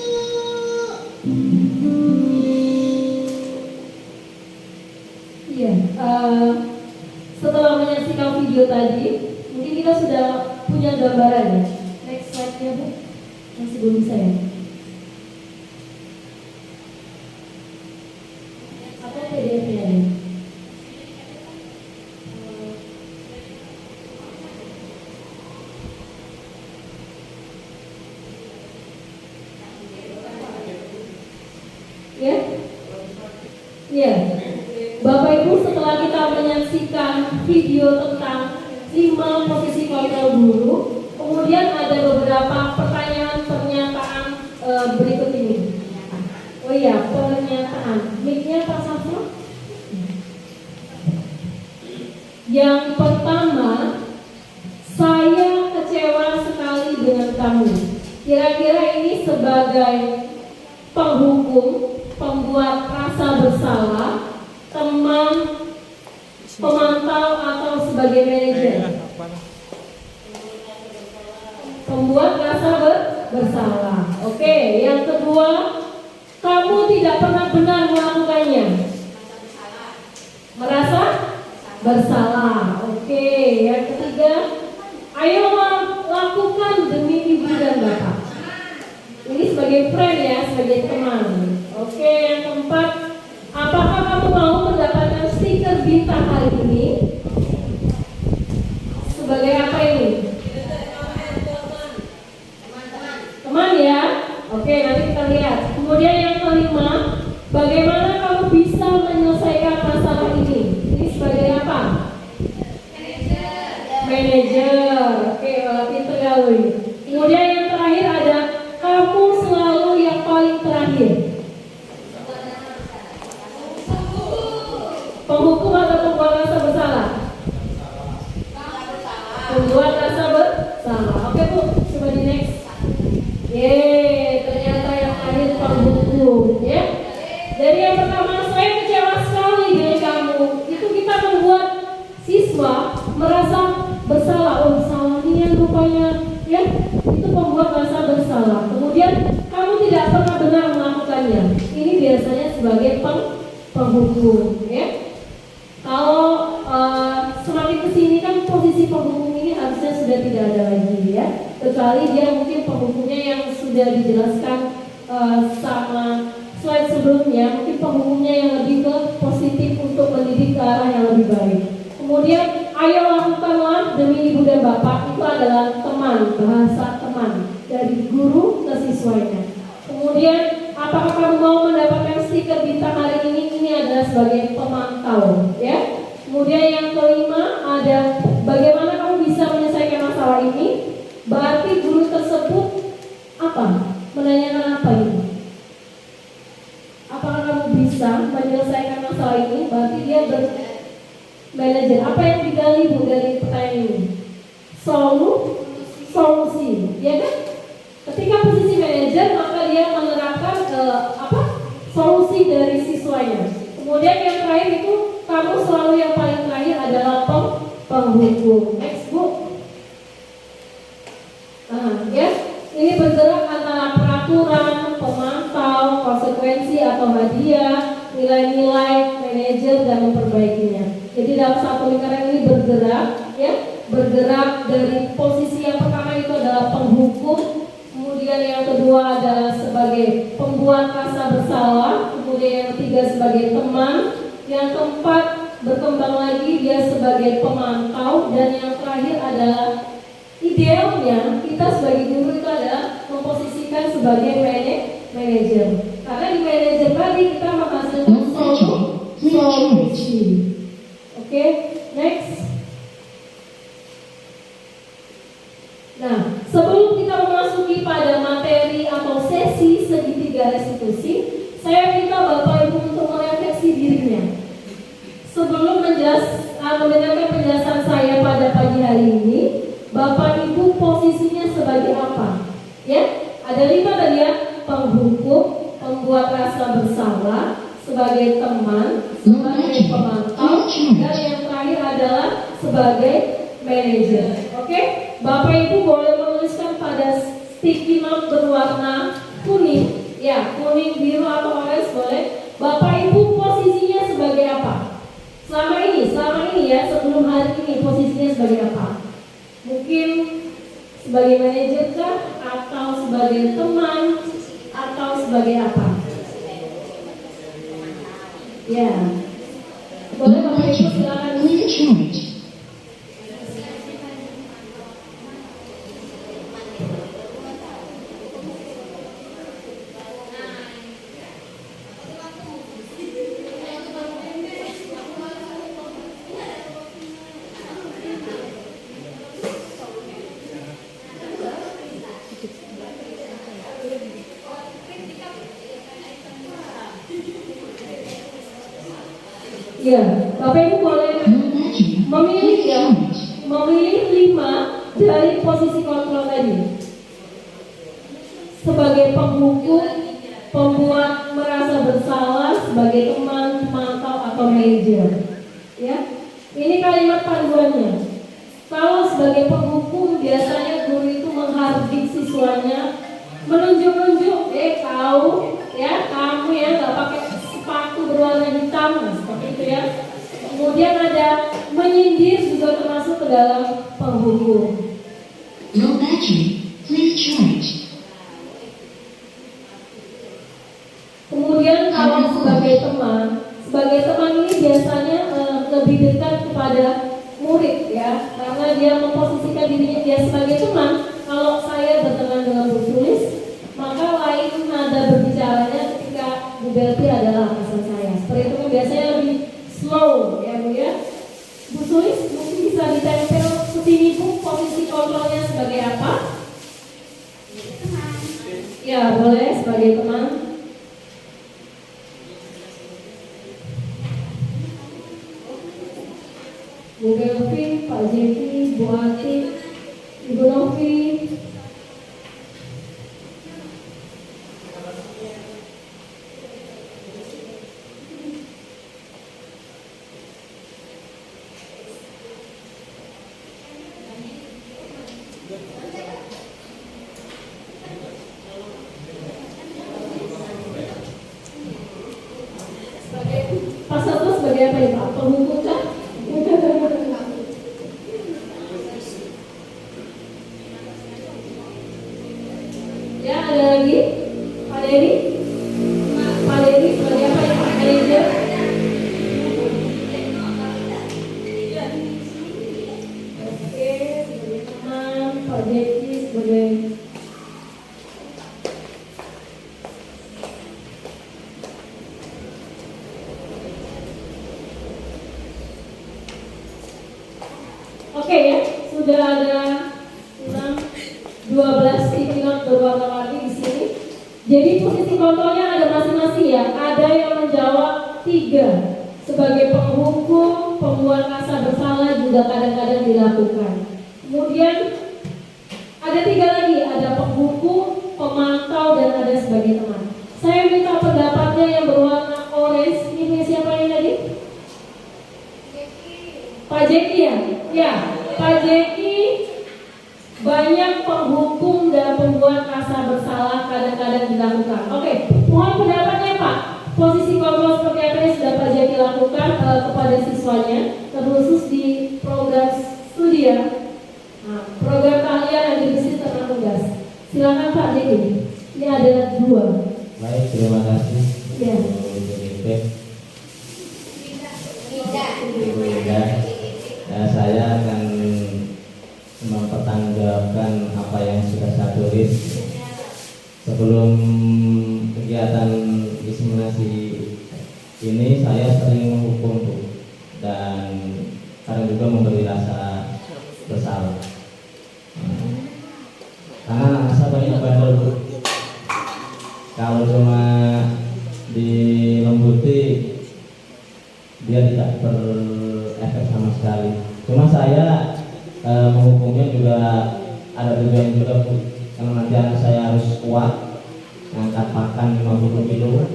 Iya, setelah menyaksikan video tadi, mungkin kita sudah punya gambaran ya. Next slide-nya, Bu. Masih belum bisa ya? Atau PDF-nya ya? Ya? Iya. Bapak Ibu, setelah kita menyaksikan video tentang 5 posisi kontrol guru, kemudian ada beberapa pertanyaan pernyataan berikut ini. Oh iya, pernyataan. Mic-nya Pak Safro. Yang pertama, saya kecewa sekali dengan kamu. Kira-kira ini sebagai penghukum, pembuat rasa bersalah, teman, pemantau atau sebagai manajer? Pembuat rasa bersalah. Oke, yang kedua, kamu tidak pernah benar melakukannya. Merasa bersalah. Oke, yang ketiga, ayo lakukan demi ibu dan bapak. Ini sebagai friend ya, sebagai teman. Oke, yang keempat, apakah kamu mau mendapatkan stiker bintang hari ini? Sebagai apa ini? Teman ya? Oke, nanti kita lihat. Kemudian yang kelima, bagaimana kamu bisa menyelesaikan masalah ini? Ini sebagai apa? Manajer. Oke, pinter kali. Kemudian yang terakhir ada kamu selalu yang paling terakhir. Penghukum atau pembuat rasa bersalah? Pembuat rasa bersalah. Oke Bu, coba di next. Ternyata yang terakhir penghukum ya. Jadi yang pertama, saya kecewa sekali dengan kamu. Itu kita membuat siswa merasa bersalah. Oh, salah nih yang rupanya ya. Itu pembuat rasa bersalah. Kemudian kamu tidak pernah benar melakukannya. Ini biasanya sebagai penghukum ya. Kalau semakin kesini kan posisi penghukum ini harusnya sudah tidak ada lagi ya. Kecuali dia mungkin penghukumnya yang sudah dijelaskan sama slide sebelumnya, mungkin penghukumnya yang lebih ke positif untuk mendidik ke arah yang lebih baik. Kemudian ayo lakukanlah demi ibu dan bapak, itu adalah teman, bahasa teman dari guru ke siswanya. Kemudian apakah kamu mau mendapatkan stiker bintang hari ini? Ini adalah sebagai pemantau ya. Kemudian yang kelima ada bagaimana kamu bisa menyelesaikan masalah ini? Berarti guru tersebut apa? Menanyakan apa ini? Apakah kamu bisa menyelesaikan masalah ini? Berarti dia manajer. Apa yang digali Bu dari pertanyaan ini? Solusi, ya kan? Ketika posisi manajer maka dia menerapkan solusi dari siswanya. Kemudian yang terakhir itu kamu selalu yang paling terakhir adalah penghukum. Next Bu. Ya, ini bergerak antara peraturan, pemantau, konsekuensi atau hadiah, nilai-nilai, manajer dan memperbaikinya. Jadi dalam satu lingkaran ini bergerak, ya, bergerak dari posisi yang pertama itu adalah penghukum, kemudian yang kedua adalah sebagai pembuat rasa bersalah, kemudian yang ketiga sebagai teman, yang keempat berkembang lagi dia sebagai pemantau, dan yang terakhir adalah idealnya kita sebagai guru itu adalah memposisikan sebagai manajer. Karena di manajer tadi kita menghasilkan solusi. Oke, next. Nah, sebelum kita memasuki pada materi atau sesi segitiga restitusi, saya minta Bapak Ibu untuk merefleksi dirinya. Sebelum mendengarkan penjelasan saya pada pagi hari ini, Bapak Ibu posisinya sebagai apa? Ya, ada 5 tadi ya, penghukum, pembuat rasa bersalah, sebagai teman, sebagai pemantau, dan yang terakhir adalah sebagai manajer. Oke, Bapak Ibu boleh menuliskan pada sticky note berwarna kuning, ya, kuning, biru atau orange boleh. Bapak Ibu posisinya sebagai apa? Selama ini ya, sebelum hari ini posisinya sebagai apa? Mungkin sebagai manajer kah? Atau sebagai teman? Atau sebagai apa? Ya, boleh Bapak Ibu silakan. Ya, Bapak Ibu boleh memilih 5 dari posisi kontrol tadi. Sebagai penghukum, pembuat merasa bersalah, sebagai teman, pemantau atau manajer. Ya, Ini kalimat panduannya. Kalau sebagai penghukum biasanya guru itu menghardik siswanya, menunjuk-nunjuk, kau ya, kamu ya nggak pakai sepatu berwarna hitam, nah, seperti itu ya. Kemudian ada menyindir juga termasuk ke dalam penghukum. Low battery, please charge. Kemudian kalau sebagai teman ini biasanya lebih dekat kepada murid ya, karena dia memposisikan dirinya dia sebagai teman. Kalau saya berteman dengan Bu Sulis, maka lain nada berbicaranya ketika Bu Belti adalah atasan saya. Seperti itu kan biasanya lebih slow ya Bu ya. Bu Sulis mungkin bisa ditempel ke sini Bu, posisi kontrolnya sebagai apa? Ya boleh sebagai teman. Bu Belvi, Pak Jeki, Bu Ati, Ibu Novi. Pak Sato sebagai apa ya Pak? Penghukum kah? Ya, ada lagi? Pak Dedi? Pak Dedi sebagai apa ya Pak? Manajer? Oke, sebagai teman. Pak Jeki sebagai Oke ya, sudah ada 12 sticky note berwarna-warni di sini. Jadi posisi kontrolnya ada masing-masing ya. Ada yang menjawab 3 sebagai penghukum, pembuat rasa bersalah juga kadang-kadang dilakukan. Kemudian ada 3 lagi, ada penghukum, pemantau dan ada sebagai teman. Saya minta pendapatnya yang berwarna orange. Ini punya siapa ini tadi? Pak Jeki ya? Ya, Pak Jeki banyak penghukum dan pembuat rasa bersalah kadang-kadang dilakukan. Oke, mohon pendapatnya Pak. Posisi kontrol seperti apa yang sudah Pak Jeki lakukan kepada siswanya, terkhusus di program studi ya. Nah, program keahlian yang dibasis tentang tugas. Silakan Pak Jeki. Ini ada 2. Baik, terima kasih. Ya. Ibu Ida. Saya akan mempertanggungjawabkan apa yang sudah saya tulis. Sebelum kegiatan diseminasi ini saya sering menghukum Bu, dan kadang juga memberi rasa bersalah. Karena anak saya banyak bandel Bu. Kalau cuma dilembuti dia tidak berefek sama sekali. Cuma saya menghukumnya juga ada tujuan juga Bu, karena nanti anak saya harus kuat ngangkat pakan 50 kilo.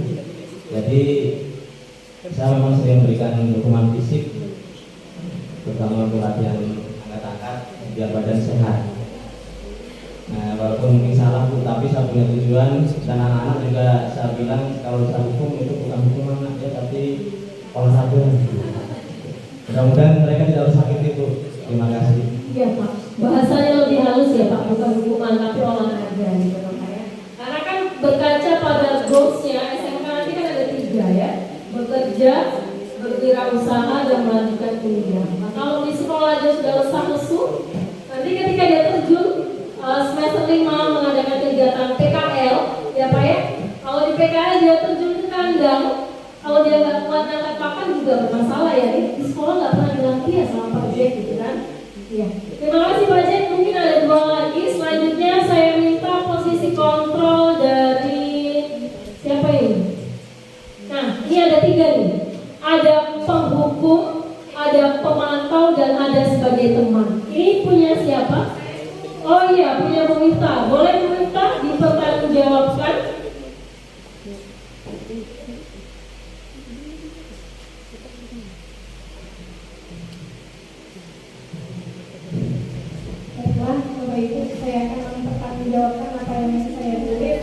Jadi saya memang sering memberikan hukuman fisik, terutama untuk latihan angkat-angkat biar badan sehat. Nah, walaupun mungkin salah Bu, tapi saya punya tujuan, dan anak-anak juga saya bilang kalau saya hukum itu bukan hukuman anak ya, tapi olahraga. Mudah-mudahan mereka tidak harus sakit itu. Terima kasih. Iya Pak, bahasanya lebih halus ya Pak, bukan hukuman tapi olahraga gitu Pak ya. Karena kan berkaca pada goalsnya SMK nanti kan ada 3 ya, bekerja, berwirausaha dan melanjutkan kuliah. Nah, kalau di sekolah aja sudah lesah lesu, nanti ketika dia terjun semester 5 mengadakan kegiatan PKL ya Pak ya. Kalau di PKL dia terjun ke kandang, kalau dia nggak kuat ngangkat pakan juga bermasalah ya. Di sekolah nggak pernah dilatih ya sama Pak Jack gitu kan. Iya. Terima kasih Pak Jack. Mungkin ada 2 lagi. Selanjutnya saya minta posisi kontrol dari siapa ini? Nah, ini ada 3 nih. Ada penghukum, ada pemantau dan ada sebagai teman. Ini punya siapa? Oh iya, punya Bu Miftah. Boleh Bu Miftah dipertanggungjawabkan? saya akan mempertanggungjawabkan apa yang saya tulis.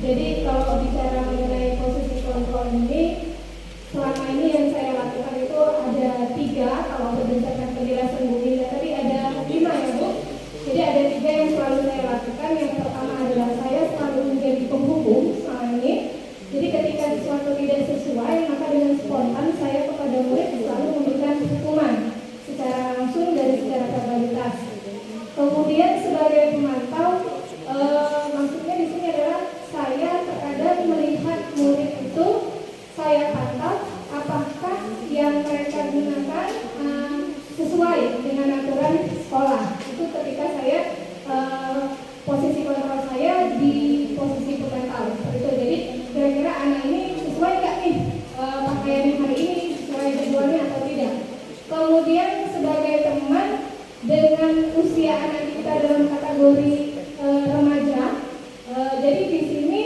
Jadi kalau bicara mengenai posisi kontrol ini, selama ini yang saya lakukan itu ada 3, kalau berdasarkan penjelasan Bu Linda tadi ada 5 ya Bu. Jadi ada 3 yang selalu saya lakukan. Yang pertama adalah saya selalu menjadi penghukum selama ini. Jadi ketika sesuatu tidak sesuai, maka dengan spontan saya kepada murid selalu memberikan hukuman secara langsung dari secara verbalitas. Kemudian sebagai pemantau, maksudnya di sini adalah saya terkadang melihat murid itu, saya pantau apakah yang mereka gunakan sesuai dengan aturan sekolah. Itu ketika saya posisi kontrol saya di posisi pemantau seperti itu. Jadi kira-kira anak ini sesuai nggak nih pakaian hari ini, sesuai jadwalnya atau tidak. Kemudian sebagai teman, dengan usia anak kita dalam kategori remaja, jadi di sini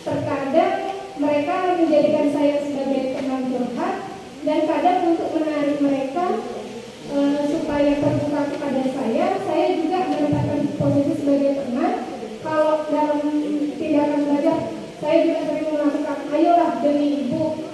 terkadang mereka menjadikan saya sebagai teman curhat, dan kadang untuk menarik mereka supaya terbuka kepada saya juga menempatkan posisi sebagai teman. Kalau dalam tindakan belajar, saya juga sering melakukan, ayolah demi ibu,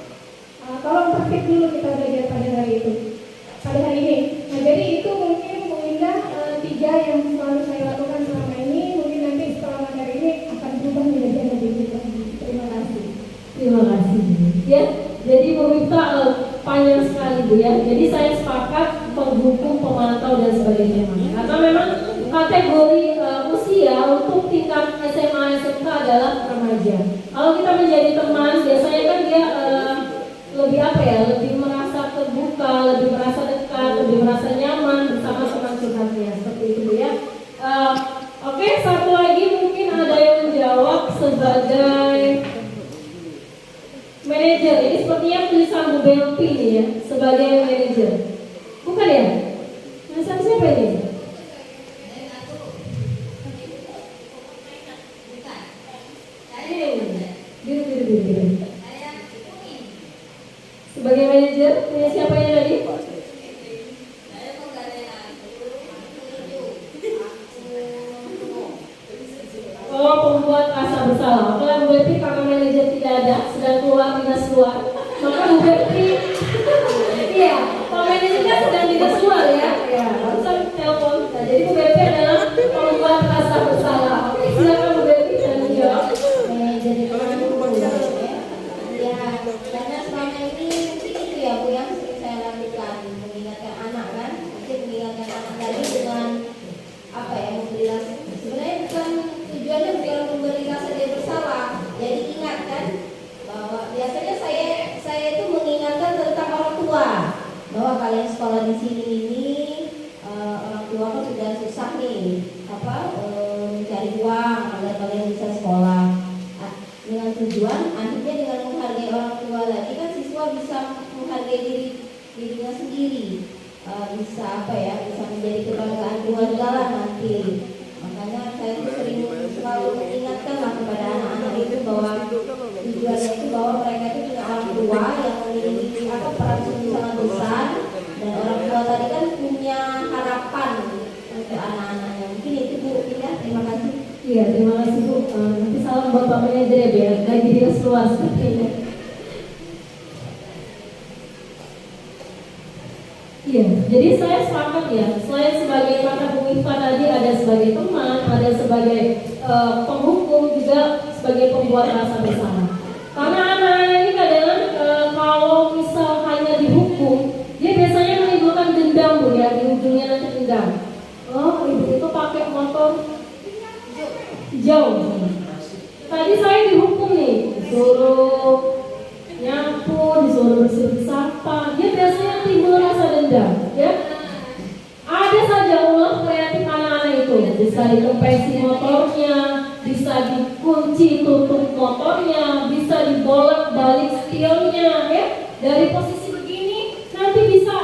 tolong praktik dulu kita belajar pada hari ini. Nah, jadi itu mungkin Bu Indah 3 yang selalu saya lakukan selama ini. Mungkin nanti setelah materi ini akan berubah menjadi lebih baik. Terima kasih. Terima kasih. Ya, jadi Bu Miftah panjang sekali Bu ya. Jadi saya sepakat penghukum, pemantau dan sebagainya. Karena memang kategori usia untuk tingkat SMA SMK adalah remaja. Kalau kita menjadi teman, biasanya kan dia lebih lebih merasa terbuka, lebih merasa dekat, lebih merasa nyaman bersama teman curhatnya, seperti itu ya. Oke, satu lagi mungkin ada yang menjawab sebagai manajer. Ini sepertinya tulisan Bu Belpi nih ya, sebagai manajer. Bukan ya? Tulisan siapa ini? Biru. Sebagai manajer, punya siapa ini tadi? Oh, pembuat rasa bersalah. Kalau Bu Betty karena manajer tidak ada, sedang keluar dinas luar, maka Bu Betty, iya, kalau manajernya sedang dinas luar ya, barusan telepon. Nah, jadi Bu Betty adalah pembuat rasa bersalah. Oke, silakan Bu Betty dan menjawab. Manajer itu ya, karena selama ini mungkin itu ya Bu yang sering saya lakukan, mengingatkan anak kan, mungkin mengingatkan anak tadi dengan memberi rasa. Sebenarnya tujuannya bukan memberi rasa dia bersalah. Jadi ingatkan bahwa biasanya saya itu mengingatkan tentang orang tua, bahwa kalian sekolah di sini ini orang tua kan sudah susah nih mencari uang agar kalian bisa sekolah. Dengan tujuan akhirnya dengan menghargai orang tua lagi kan siswa bisa menghargai dirinya sendiri, bisa bisa menjadi kebanggaan keluarga lah nanti. Makanya saya sering selalu mengingatkan lah kepada anak-anak itu bahwa tujuannya itu bahwa mereka itu punya orang tua yang memiliki peran sangat besar, dan orang tua tadi kan punya harapan untuk anak-anaknya. Mungkin itu Bu Ina, terima kasih. Iya, terima kasih Bu. Nanti salam buat Pak Manajer ya biar lagi dinas luar seperti ini. Iya, jadi saya sepakat ya. Saya sebagai kata Bu Miftah tadi ada sebagai teman, ada sebagai penghukum, juga sebagai pembuat rasa bersalah. Karena anak-anak ini kadang kalau misal hanya dihukum, dia biasanya menimbulkan dendam Bu ya, di ujungnya nanti dendam. Oh, ibu itu pakai motor jauh. Tadi saya dihukum nih, disuruh nyapu, disuruh bersih sampah. Dia biasanya timbul rasa dendam, ya. Ada saja ulah kreatif anak-anak itu. Bisa dikempesi motornya, bisa dikunci tutup motornya, bisa dibolak-balik spionnya, ya. Dari posisi begini nanti bisa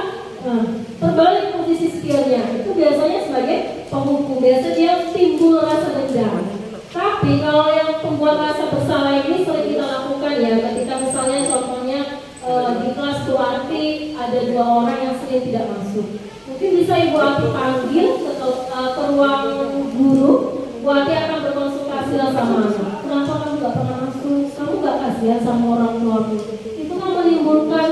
terbalik posisi spionnya. Itu biasanya sebagai penghukum. Biasanya dia timbul rasa dendam. Tapi kalau yang pembuat rasa bersalah ini sering kita lakukan ya, ketika misalnya contohnya di kelas Bu Ati ada 2 orang yang sering tidak masuk. Mungkin bisa Ibu Ati panggil ke ruang guru, Wati akan berkonsultasi lah sama anak. Kenapa kamu gak pernah masuk? Kamu gak kasihan sama orang tuamu? Itu kan menimbulkan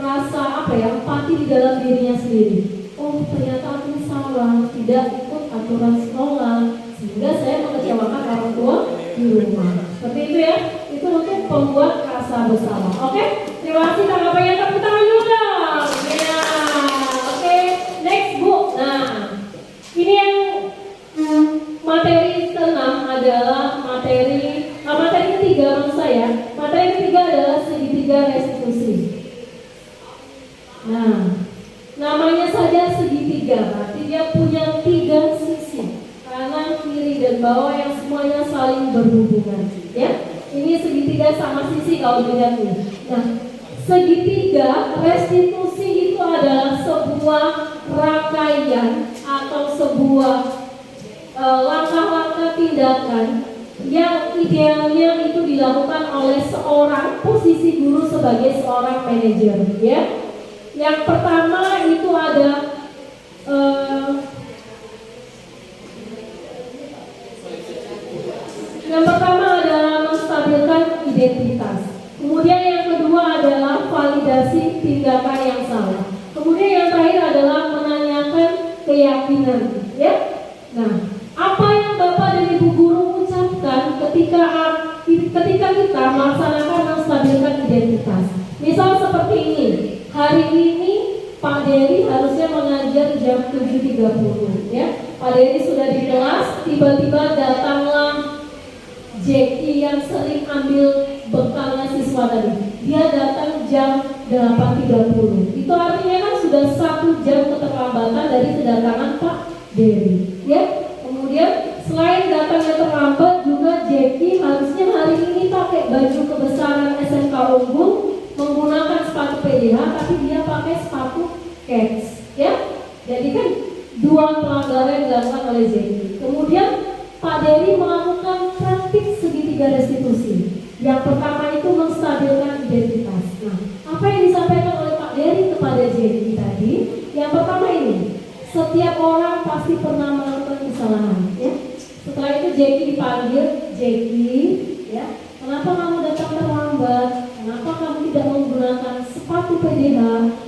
rasa empati di dalam dirinya sendiri. Oh, ternyata aku salah, tidak ikut aturan sekolah, sehingga saya mengecewakan orang tua di rumah. Seperti itu ya. Itu untuk pembuat rasa bersalah. Oke? Terima kasih tanggapannya. Tepuk tangan dulu dong. Ya. Oke. Next Bu. Nah, ini yang materi ke-6 adalah materi ketiga maksud saya. Materi ketiga adalah segitiga restitusi. Nah, namanya saja segitiga, berarti dia punya 3 sisi, kanan, kiri, dan bawah yang semuanya saling berhubungan. Ya, ini segitiga sama sisi kalau dilihat nih. Nah, segitiga restitusi itu adalah sebuah rangkaian atau sebuah langkah-langkah tindakan yang idealnya itu dilakukan oleh seorang posisi guru sebagai seorang manajer. Ya. Yang pertama itu ada menstabilkan identitas. Kemudian yang kedua adalah validasi tindakan yang salah. Kemudian yang terakhir adalah menanyakan keyakinan. Ya. Nah, apa yang Bapak dan Ibu guru ucapkan ketika kita melaksanakan menstabilkan identitas? Misal seperti ini. Hari ini Pak Dery harusnya mengajar jam 7.30 ya. Pak Dery sudah di kelas, tiba-tiba datanglah Jeki yang sering ambil bekalnya siswa tadi. Dia datang jam 8.30. Itu artinya kan sudah 1 jam keterlambatan dari kedatangan Pak Dery ya. Kemudian selain datangnya terlambat juga Jeki harusnya hari ini pakai baju kebesaran SMK Unggul, menggunakan sepatu PDH, tapi dia pakai sepatu Keds, ya. Jadi kan 2 pelanggaran yang dilakukan oleh Jeki. Kemudian Pak Dery melakukan praktik segitiga restitusi. Yang pertama itu menstabilkan identitas. Nah, apa yang disampaikan oleh Pak Dery kepada Jeki tadi? Yang pertama ini, setiap orang pasti pernah melakukan kesalahan, ya. Setelah itu Jeki dipanggil, Jeki, ya. Kenapa kamu datang terlambat? Kenapa kamu tidak menggunakan sepatu PDH?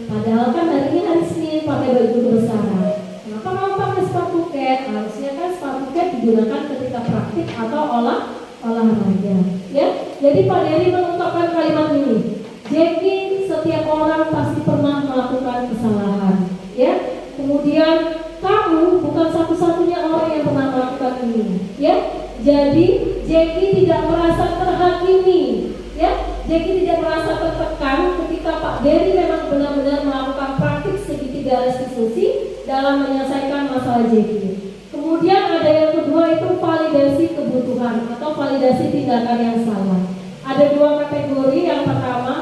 Padahal kan hari ini hari Senin pakai baju kebesaran. Kenapa kamu pakai sepatu Keds? Harusnya kan sepatu Keds digunakan ketika praktik atau olahraga. Ya, jadi Pak Dery mengungkapkan kalimat ini. Jeki, setiap orang pasti pernah melakukan kesalahan. Ya, kemudian kamu bukan satu-satunya orang yang pernah melakukan ini. Ya, jadi Jeki tidak merasa terhakimi. Ya, Jeki tidak merasa tertekan ketika Pak Dery memang benar-benar melakukan praktik segitiga restitusi dalam menyelesaikan masalah Jeki. Kemudian ada yang kedua itu validasi kebutuhan atau validasi tindakan yang salah. Ada 2 kategori. Yang pertama,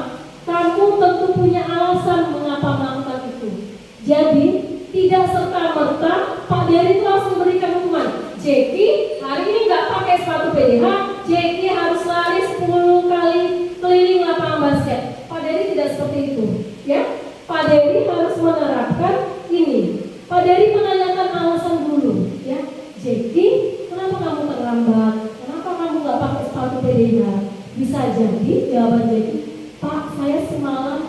kamu tentu punya alasan mengapa melakukan itu. Jadi tidak serta-merta Pak Dery itu langsung memberikan hukuman. Jeki hari ini nggak pakai sepatu PDH, Jeki harus lari 10 kali keliling lapangan basket. Pak Dery tidak seperti itu, ya. Pak Dery harus menerapkan ini. Pak Dery menanyakan alasan dulu, ya. Jeki, kenapa kamu terlambat? Kenapa kamu nggak pakai sepatu PDH? Bisa jadi jawaban Jeki, Pak, saya semalam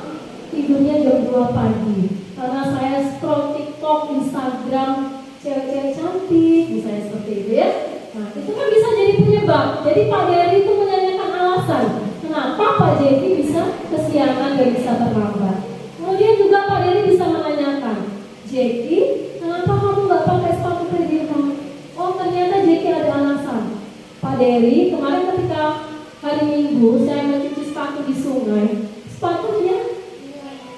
tidurnya jam 2 pagi karena saya scroll TikTok, Instagram, cewek-cewek cantik, misalnya seperti itu ya. Nah, itu kan bisa jadi penyebab. Jadi Pak Dery itu menanyakan alasan kenapa Pak Jeki bisa kesiangan dan bisa terlambat. Kemudian juga Pak Dery bisa menanyakan, Jeki, kenapa kamu nggak pakai sepatu PDH? Oh, ternyata Jeki ada alasan. Pak Dery, kemarin ketika hari Minggu saya mencuci sepatu di sungai, sepatunya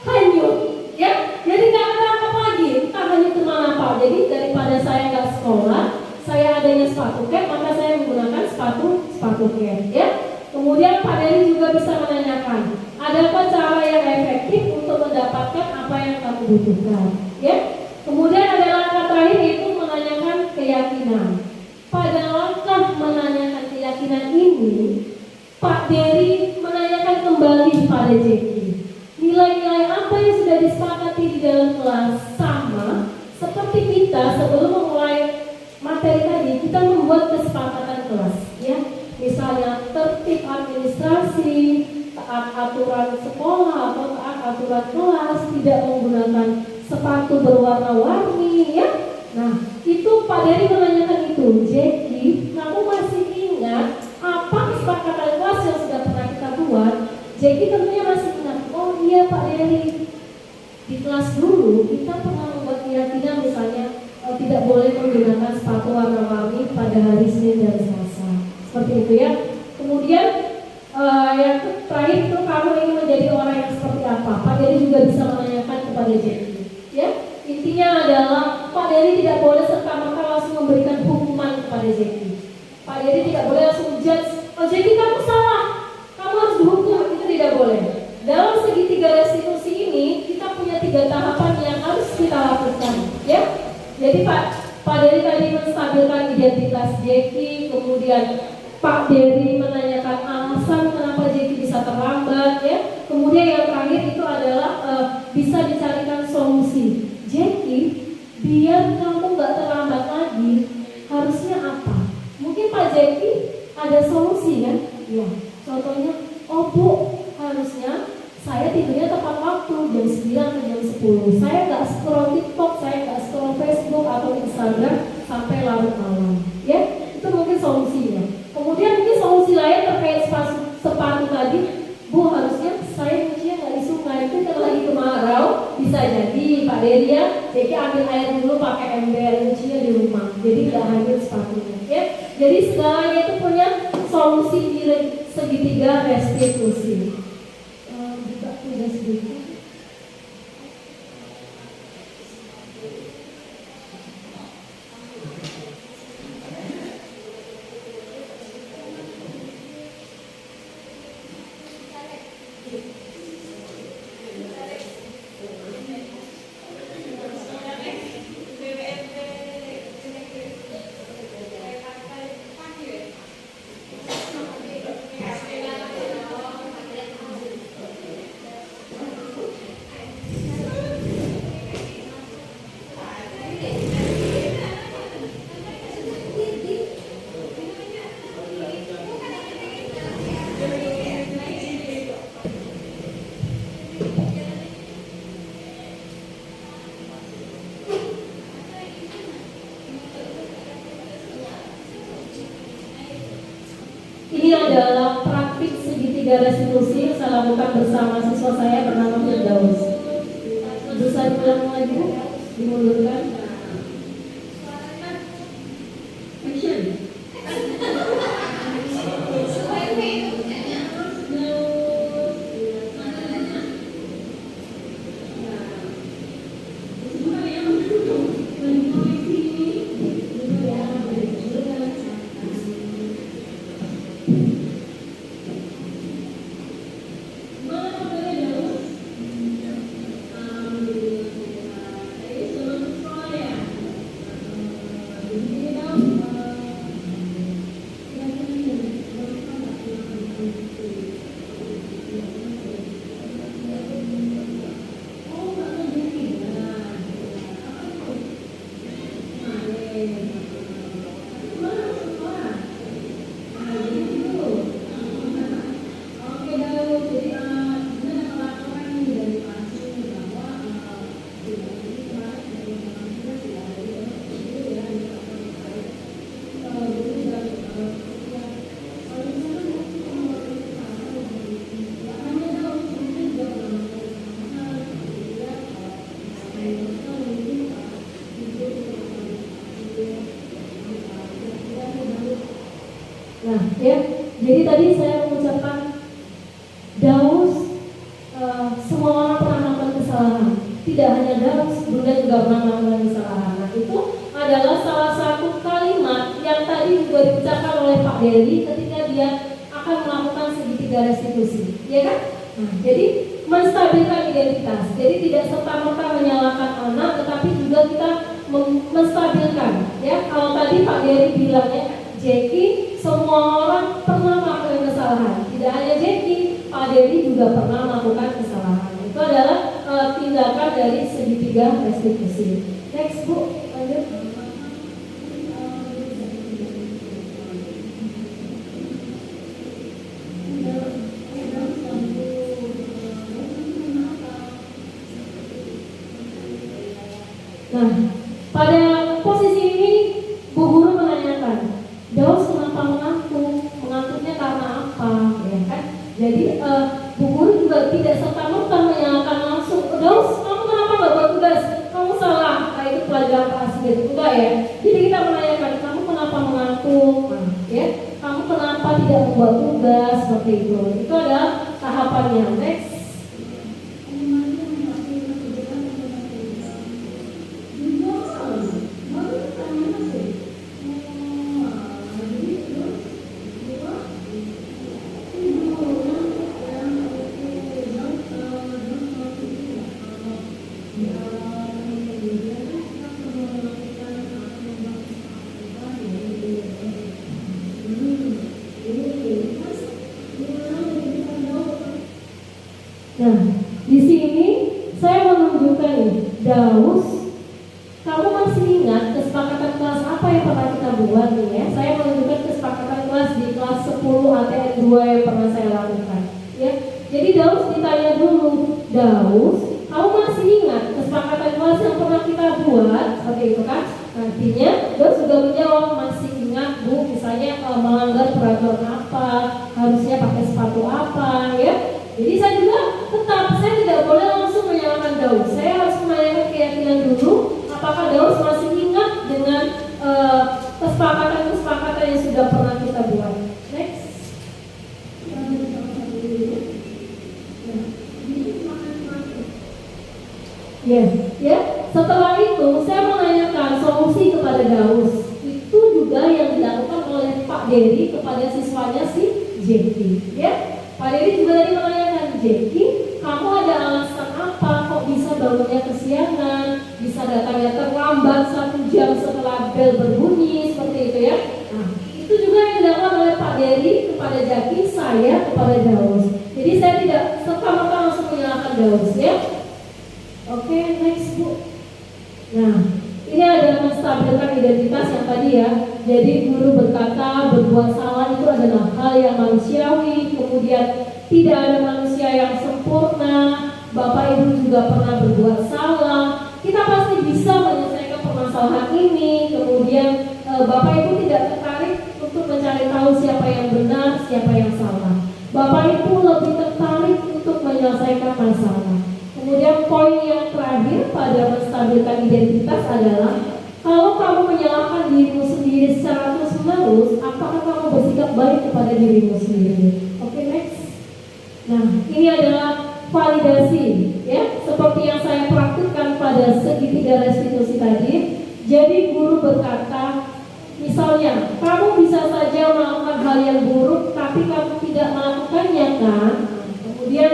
hanyut, ya. Jadi nggak ketangkap lagi, entah hanyut kemana Pak. Jadi daripada saya nggak sekolah, saya adanya sepatu Keds, maka saya menggunakan sepatu Keds, ya. Kemudian Pak Dery juga bisa menanyakan, adakah cara yang efektif untuk mendapatkan apa yang kamu butuhkan, ya. Kemudian ada langkah terakhir yaitu menanyakan keyakinan. Pada langkah menanyakan keyakinan ini, Pak Dery menanyakan kembali pada Jeki, nilai-nilai apa yang sudah disepakati di dalam kelas sama seperti kita sebelum memulai materi tadi. Kita administrasi, taat aturan sekolah atau taat aturan kelas, tidak menggunakan sepatu berwarna-warni, ya. Nah, itu Pak Dery menanyakan itu, Jackie, kamu masih ingat apa kesepakatan kelas yang sudah pernah kita buat? Jackie tentunya masih ingat. Oh iya Pak Dery, di kelas dulu kita pernah membuat keyakinan misalnya tidak boleh menggunakan sepatu warna-warni pada hari Senin dan Selasa, seperti itu ya. Kemudian yang terakhir itu kamu ingin menjadi orang yang seperti apa? Pak Dery juga bisa menanyakan kepada Jackie, ya. Intinya adalah Pak Dery tidak boleh serta-merta langsung memberikan hukuman kepada Jackie. Pak Dery tidak boleh langsung judge, oh Jackie kamu salah, kamu harus dihukum, itu tidak boleh. Dalam segitiga restitusi ini kita punya 3 tahapan yang harus kita lakukan, ya. Jadi Pak Dery tadi menstabilkan identitas Jackie, kemudian Pak Dery menanyakan alasan kenapa Jackie bisa terlambat, ya. Kemudian yang terakhir itu adalah bisa dicarikan solusi. Jackie, biar kamu nggak terlambat lagi, harusnya apa? Mungkin Pak Jackie ada solusi kan? Ya, contohnya, oh Bu, harusnya saya tidurnya tepat waktu jam 9 ke jam 10. Saya nggak scroll TikTok, saya nggak scroll Facebook atau Instagram sampai larut malam. Ya, itu mungkin solusinya. Kemudian mungkin solusi lain terkait sepatu tadi, Bu, harusnya saya nyucinya nggak di sungai, itu kalau lagi kemarau bisa jadi Pak Dery ya, jadi ambil air dulu pakai ember, nyucinya di rumah, jadi nggak hanyut sepatunya. Ya, jadi segalanya itu punya solusi di segitiga restitusi. Udah sedikit. Ini adalah praktik segitiga restitusi yang saya lakukan bersama siswa saya bernama Firdaus. Bisa diulang lagi, dimundurkan. Action. Nah, ya, jadi tadi saya mengucapkan Daus, semua orang pernah melakukan kesalahan. Tidak hanya Daus, Bunda juga pernah melakukan kesalahan. Nah, itu adalah salah satu kalimat yang tadi juga diucapkan oleh Pak Dery ketika dia akan melakukan segitiga restitusi, ya kan? Nah, jadi menstabilkan identitas. Jadi tidak serta-merta menyalahkan anak, tetapi juga kita menstabilkan. Ya, kalau tadi Pak Dery bilangnya, Jackie, semua orang pernah melakukan kesalahan. Tidak hanya Jackie, Pak Dery juga pernah melakukan kesalahan. Itu adalah tindakan dari segitiga restitusi. Next, Bu, lanjut. Pada posisi ini Bu Guru menanyakan, Daus kenapa mengantuk? Mengantuknya karena apa? Ya kan? Jadi Bu Guru juga tidak serta-merta menyalahkan langsung, Daus kamu kenapa nggak buat tugas? Kamu salah, kayak itu pelajaran pasti gitu. Enggak ya. Jadi kita menanyakan, kamu kenapa mengantuk? Ya, kamu kenapa tidak membuat tugas seperti itu? Itu adalah tahapannya. Next. Nah, di sini saya menunjukkan nih, Daus, kamu masih ingat kesepakatan kelas apa yang pernah kita buat nih ya? Saya menunjukkan kesepakatan kelas di kelas 10 ATN 2 yang pernah saya lakukan. Ya, jadi Daus ditanya dulu, Daus, kamu masih ingat kesepakatan kelas yang pernah kita buat? Seperti itu kan? Artinya Daus juga menjawab masih ingat Bu, misalnya melanggar peraturan apa, harusnya pakai sepatu apa, ya. Jadi saya juga tetap, saya tidak boleh langsung menyalahkan Daus. Saya harus menanyakan keyakinan dulu, apakah Daus masih ingat dengan kesepakatan-kesepakatan yang sudah pernah kita buat. Next. Yes, ya. Setelah itu saya menanyakan solusi kepada Daus. Itu juga yang dilakukan oleh Pak Dery kepada siswanya si Jeki, ya. Pak Dery juga tadi menanyakan, Jeki, kamu ada alasan apa kok bisa bangunnya kesiangan, bisa datangnya terlambat 1 jam setelah bel berbunyi, seperti itu ya. Nah, itu juga yang dilakukan oleh Pak Dery kepada Jaki, saya kepada Daus. Jadi saya tidak serta-merta langsung menyalahkan Daus ya. Oke, next Bu. Nah, ini adalah menstabilkan identitas yang tadi ya. Jadi guru berkata berbuat salah itu adalah hal yang manusiawi. Kemudian tidak ada manusia yang sempurna. Bapak Ibu juga pernah berbuat salah. Kita pasti bisa menyelesaikan permasalahan ini. Kemudian Bapak Ibu tidak tertarik untuk mencari tahu siapa yang benar, siapa yang salah. Bapak Ibu lebih tertarik untuk menyelesaikan masalah. Kemudian poin yang terakhir pada menstabilkan identitas adalah kalau kamu menyalahkan dirimu sendiri secara terus-menerus, apakah kamu bersikap baik kepada dirimu sendiri? Oke, next. Nah, ini adalah validasi, ya, seperti yang saya praktikkan pada segitiga restitusi tadi. Jadi guru berkata, misalnya, kamu bisa saja melakukan hal yang buruk, tapi kamu tidak melakukannya kan? Kemudian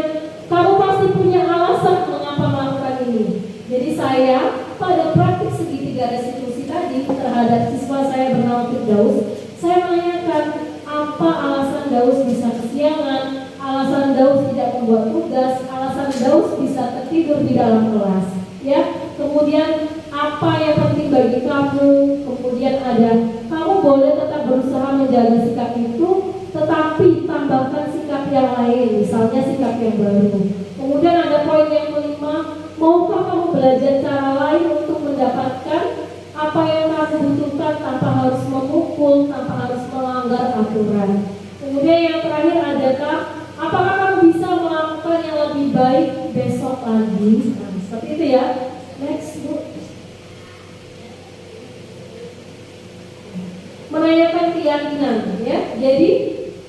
kamu pasti punya alasan mengapa melakukan ini. Jadi saya pada praktik segitiga restitusi tadi terhadap siswa saya bernama Firdaus, saya menanyakan apa alasan Daus bisa kesiangan, alasan Daus tidak membuat tugas, alasan Daus bisa tertidur di dalam kelas. Ya, kemudian apa yang penting bagi kamu, kemudian ada kamu boleh tetap berusaha menjaga sikap itu, tetapi tambahkan sikap yang lain, misalnya sikap yang baru. Kemudian ada poin yang kelima, maukah kamu belajar cara lain untuk mendapatkan apa yang kamu butuhkan tanpa harus memukul, tanpa harus melanggar aturan. Kemudian yang terakhir adakah, apakah kamu bisa melakukan yang lebih baik besok lagi? Nah, seperti itu ya. Next Bu. Menanyakan keyakinan ya. Jadi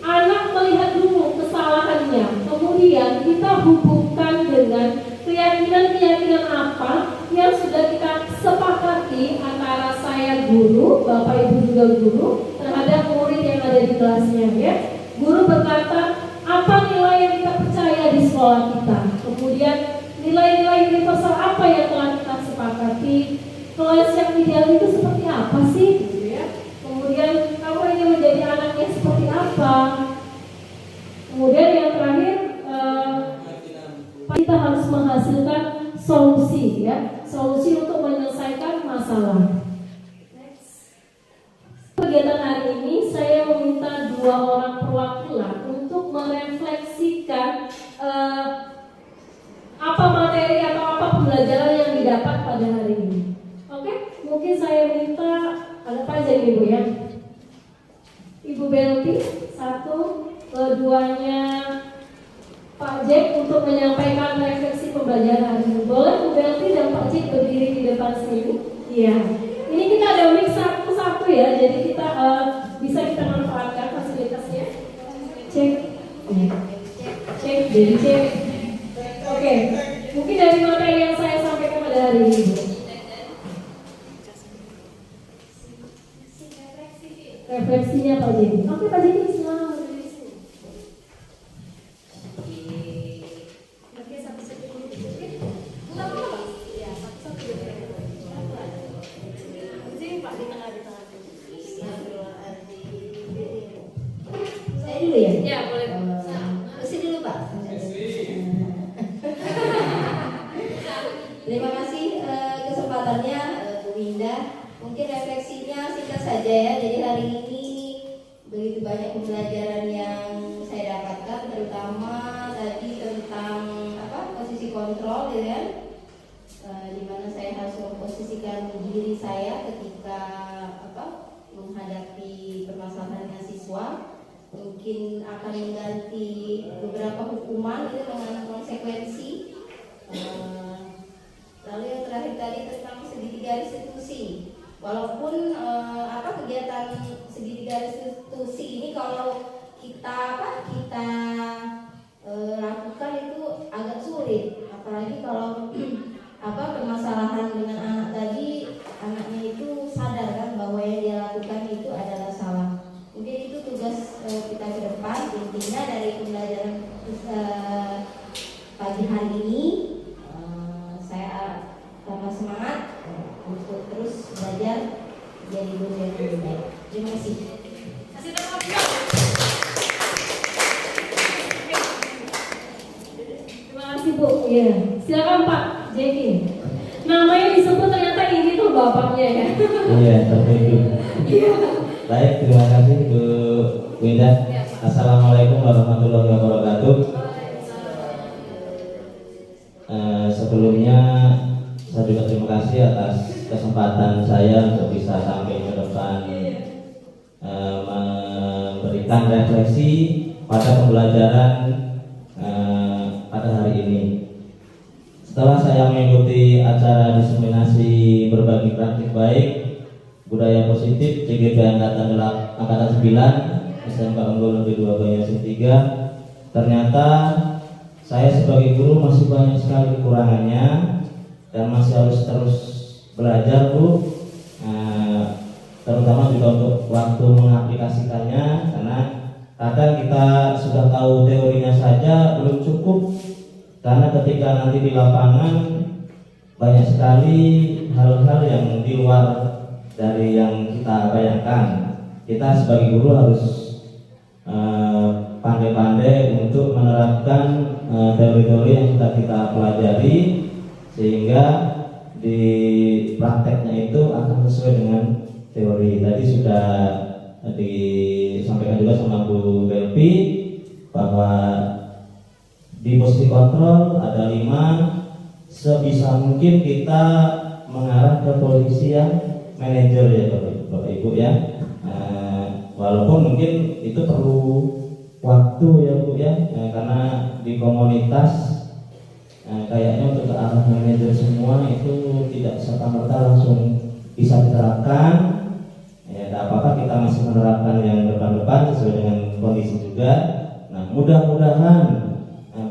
anak melihat dulu kesalahannya, kemudian kita hubungkan dengan keyakinan-keyakinan apa yang sudah kita sepakati antara saya guru, Bapak Ibu juga guru, terhadap murid yang ada di kelasnya ya. Guru berkata, apa nilai yang kita percaya di sekolah kita? Kemudian nilai-nilai universal apa yang telah kita sepakati? Kelas yang ideal itu seperti apa sih? Kemudian kamu ingin menjadi anak yang seperti apa? Kemudian yang terakhir kita harus menghasilkan solusi ya, solusi untuk menyelesaikan masalah. Next. Kegiatan hari ini saya meminta 2 orang perwakilan untuk merefleksikan apa materi atau apa pembelajaran yang didapat pada hari ini. Oke, mungkin Mungkin saya minta ada pajak Ibu ya. Ibu Belti, satu, keduanya Pak Jack untuk menyampaikan refleksi pembelajaran. Boleh Bu Belti dan Pak Jack berdiri di depan sini? Iya. Ini kita ada mic satu-satu ya, jadi kita bisa kita manfaatkan fasilitasnya. Cek, cek, jadi cek. Oke, mungkin dari materi yang saya sampaikan pada hari ini. Refleksinya Pak Jack. Oke Pak Jack, selamat. Saya dulu ya? Ya, boleh. Kasih dulu Pak. Terima kasih kesempatannya Bu Winda. Mungkin refleksinya singkat saja ya. Jadi hari ini begitu banyak pembelajaran yang saya dapatkan, terutama tadi tentang posisi kontrol, ya kan? Di mana saya harus memposisikan diri saya ketika menghadapi permasalahan dengan siswa. Mungkin akan mengganti beberapa hukuman itu dengan konsekuensi. Lalu yang terakhir tadi tentang segitiga restitusi. Walaupun kegiatan segitiga restitusi ini kalau kita lakukan itu agak sulit, apalagi kalau permasalahan dengan anak tadi, anaknya itu sadar kan bahwa yang dia lakukan itu adalah salah. Mungkin itu tugas kita ke depan. Intinya dari pembelajaran pagi hari ini, saya tambah semangat untuk terus belajar jadi guru yang lebih baik. Terima kasih. Terima kasih Bu. Ya, silakan Pak Jeki. Namanya disebut ternyata ini tuh bapaknya ya. Iya, tertentu. Iya. Baik, terima kasih Bu Winda. Assalamualaikum warahmatullahi wabarakatuh. Sebelumnya saya juga terima kasih atas kesempatan saya untuk bisa sampai ke depan memberikan refleksi pada pembelajaran pada hari ini. Setelah saya mengikuti acara diseminasi berbagi praktik baik budaya positif CGP Angkatan 9 SMK Unggul Negeri 2 Banyuasin 3, ternyata saya sebagai guru masih banyak sekali kekurangannya dan masih harus terus belajar Bu, terutama juga untuk waktu mengaplikasikannya, karena kadang kita sudah tahu teorinya saja belum cukup, karena ketika nanti di lapangan banyak sekali hal-hal yang di luar dari yang kita bayangkan. Kita sebagai guru harus pandai-pandai untuk menerapkan teori-teori yang sudah kita pelajari, sehingga di prakteknya itu akan sesuai dengan teori. Tadi sudah disampaikan juga sama Bu Belpi bahwa di posisi kontrol ada 5, sebisa mungkin kita mengarah ke posisi yang manajer ya Bapak Ibu ya. Walaupun mungkin itu perlu waktu ya Bu ya, karena di komunitas kayaknya untuk ke arah manajer semua itu tidak serta-merta langsung bisa diterapkan. Ya, tidak apa-apa kita masih menerapkan yang depan-depan sesuai dengan kondisi juga. Nah, mudah-mudahan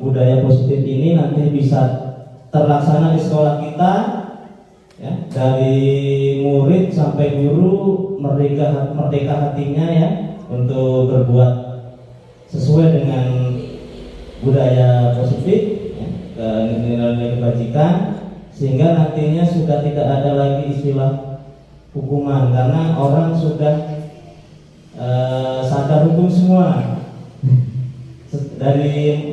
budaya positif ini nanti bisa terlaksana di sekolah kita, ya, dari murid sampai guru merdeka hatinya ya untuk berbuat sesuai dengan budaya positif, ya, nilai-nilai kebajikan, sehingga nantinya sudah tidak ada lagi istilah hukuman, karena orang sudah sadar hukum semua dari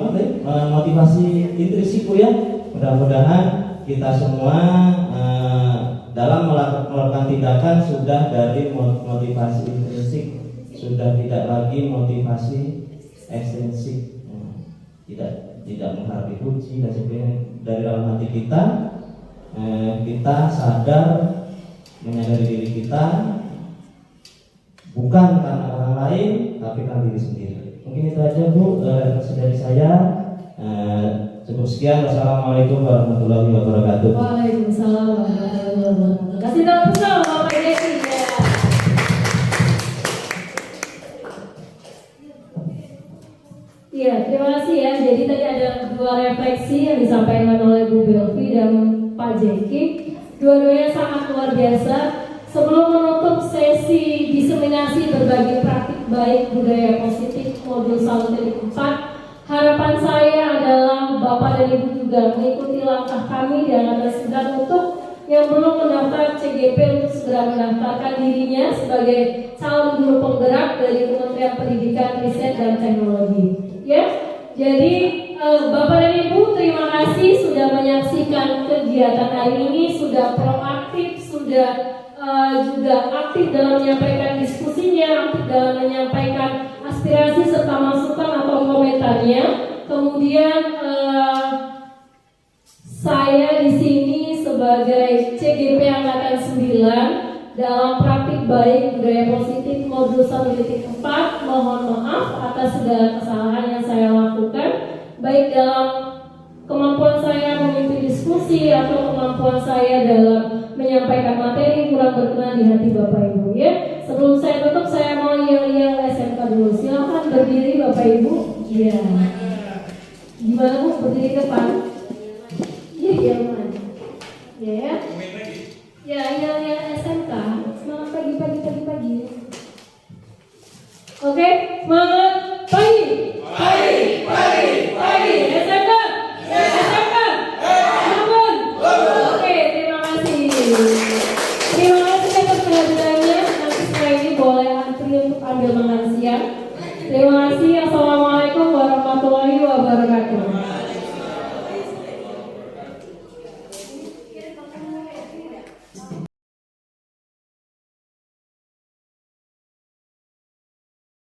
motivasi intrinsik ya. Mudah-mudahan kita semua dalam melakukan tindakan sudah dari motivasi intrinsik, sudah tidak lagi motivasi ekstrinsik, tidak menghargai puji dan sebagainya. Dari dalam hati kita, kita sadar menyadari diri kita bukan karena orang lain, tapi karena diri sendiri. Mungkin itu aja Bu, refleksi dari saya. Cukup sekian. Wassalamualaikum warahmatullahi wabarakatuh. Waalaikumsalam warahmatullahi wabarakatuh. Kasih tahu bersama Bapak Yesi ya. Iya, terima kasih ya. Jadi tadi ada dua refleksi yang disampaikan oleh Bu Belvi dan Pak Jeki. Dua-duanya sangat luar biasa. Sebelum menutup sesi diseminasi berbagi praktik baik budaya positif modul 1.4, harapan saya adalah Bapak dan Ibu juga mengikuti langkah kami dan akan segera untuk yang belum mendaftar CGP untuk segera mendaftarkan dirinya sebagai calon guru penggerak dari Kementerian Pendidikan, Riset dan Teknologi. Ya, jadi Bapak dan Ibu terima kasih sudah menyaksikan kegiatan hari ini, sudah proaktif, sudah juga aktif dalam menyampaikan diskusinya, aktif dalam menyampaikan aspirasi serta masukan atau komentarnya. Kemudian saya di sini sebagai CGP Angkatan 9 dalam praktik baik budaya positif modul 1.4 mohon maaf atas segala kesalahan yang saya lakukan, baik dalam kemampuan saya memimpin diskusi atau kemampuan saya dalam menyampaikan materi kurang berkenan di hati Bapak Ibu ya. Sebelum saya tutup, saya mau yel-yel SMK dulu. Silakan berdiri Bapak Ibu. Iya. Gimana Bu, berdiri ke depan? Iya, jangan. Ya. Ya, yel-yel SMK. Semangat pagi. Oke, semangat pagi. Pagi. SMK. Bangun. Oke, terima kasih. Terima kasih atas kehadirannya. Nanti setelah ini boleh antri untuk ambil makan siang. Terima kasih. Assalamualaikum warahmatullahi wabarakatuh.